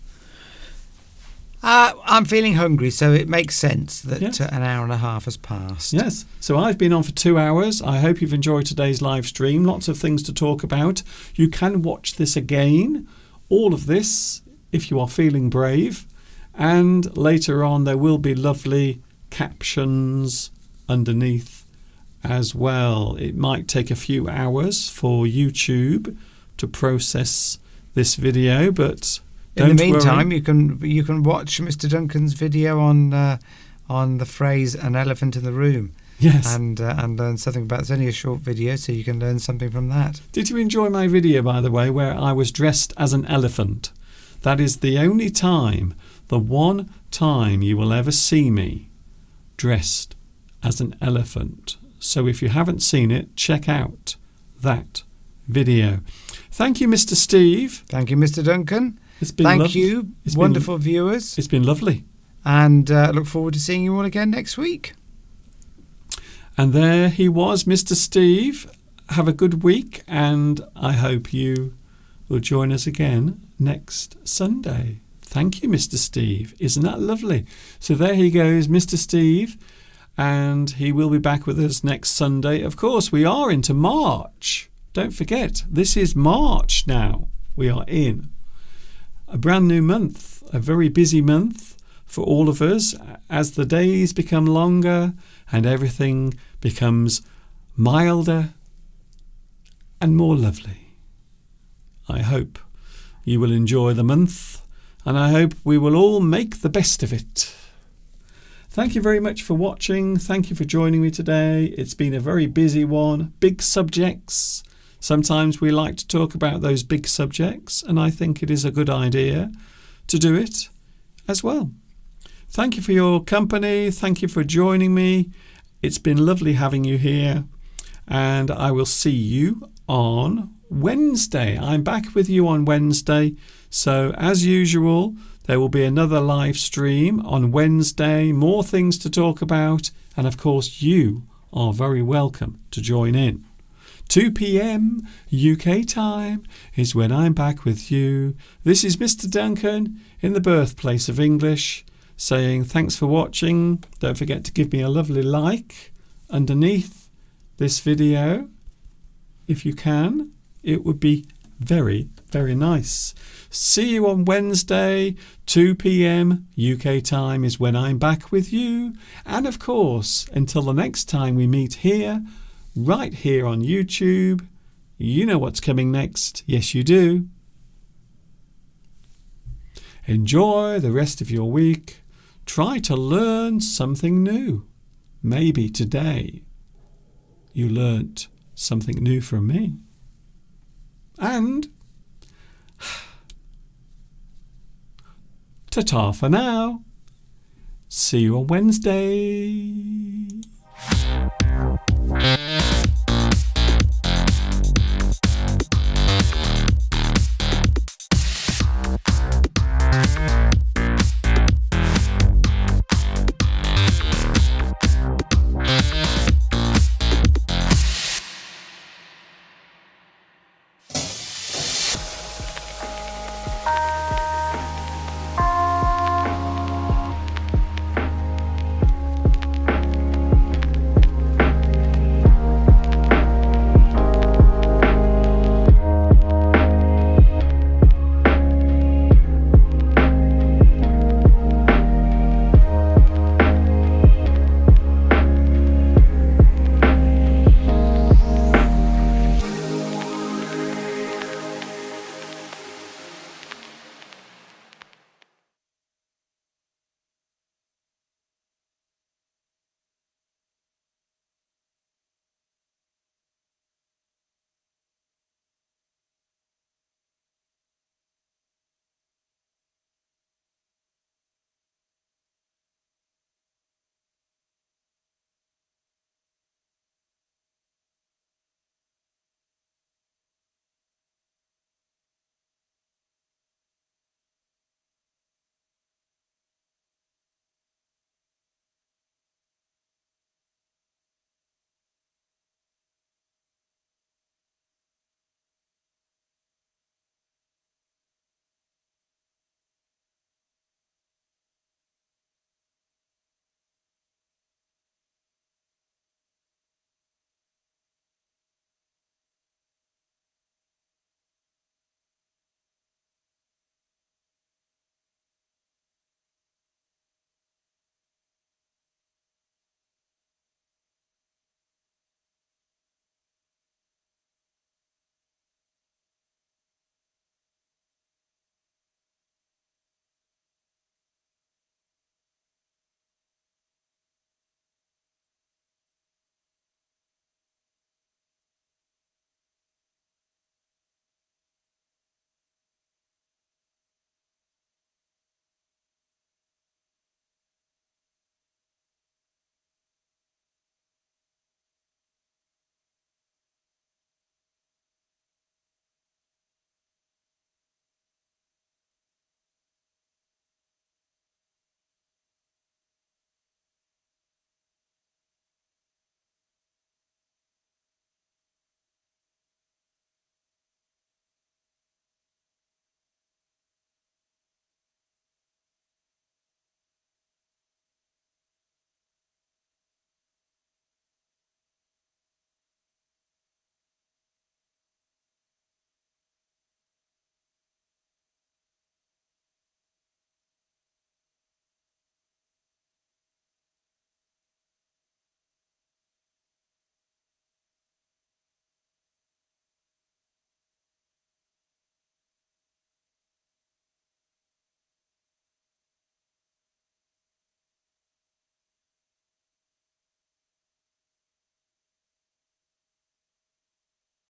I'm feeling hungry, so it makes sense that an hour and a half has passed.
Yes. So I've been on for 2 hours. I hope you've enjoyed today's live stream. Lots of things to talk about. You can watch this again, all of this, if you are feeling brave. And later on, there will be lovely captions underneath as well. It might take a few hours for YouTube to process this video, but
in the meantime, you can watch Mr. Duncan's video on the phrase "an elephant in the room."
Yes,
and learn something about. It's only a short video, so you can learn something from that.
Did you enjoy my video, by the way, where I was dressed as an elephant? That is the only time, the one time you will ever see me dressed as an elephant. So if you haven't seen it, check out that video. Thank you, Mr. Steve.
Thank you, Mr. Duncan.
It's been
Thank you, wonderful viewers.
It's been lovely.
And look forward to seeing you all again next week.
And there he was, Mr. Steve. Have a good week, and I hope you will join us again next Sunday. Thank you, Mr. Steve. Isn't that lovely? So there he goes, Mr. Steve. And he will be back with us next Sunday. Of course, we are into March. Don't forget, this is March now. We are in a brand new month, a very busy month for all of us as the days become longer and everything becomes milder and more lovely. I hope you will enjoy the month, and I hope we will all make the best of it. Thank you very much for watching. Thank you for joining me today. It's been a very busy one. Big subjects. Sometimes we like to talk about those big subjects, and I think it is a good idea to do it as well. Thank you for your company. Thank you for joining me. It's been lovely having you here, and I will see you on Wednesday. I'm back with you on Wednesday. So as usual, there will be another live stream on Wednesday, more things to talk about, and of course you are very welcome to join in. 2 p.m. UK time is when I'm back with you. This is Mr. Duncan in the birthplace of English, saying thanks for watching. Don't forget to give me a lovely like underneath this video. If you can, it would be very, very nice. See you on Wednesday, 2 p.m. UK time is when I'm back with you. And of course, until the next time we meet here, right here on YouTube, you know what's coming next. Yes, you do. Enjoy the rest of your week. Try to learn something new. Maybe today you learnt something new from me. And ta-ta for now. See you on Wednesday.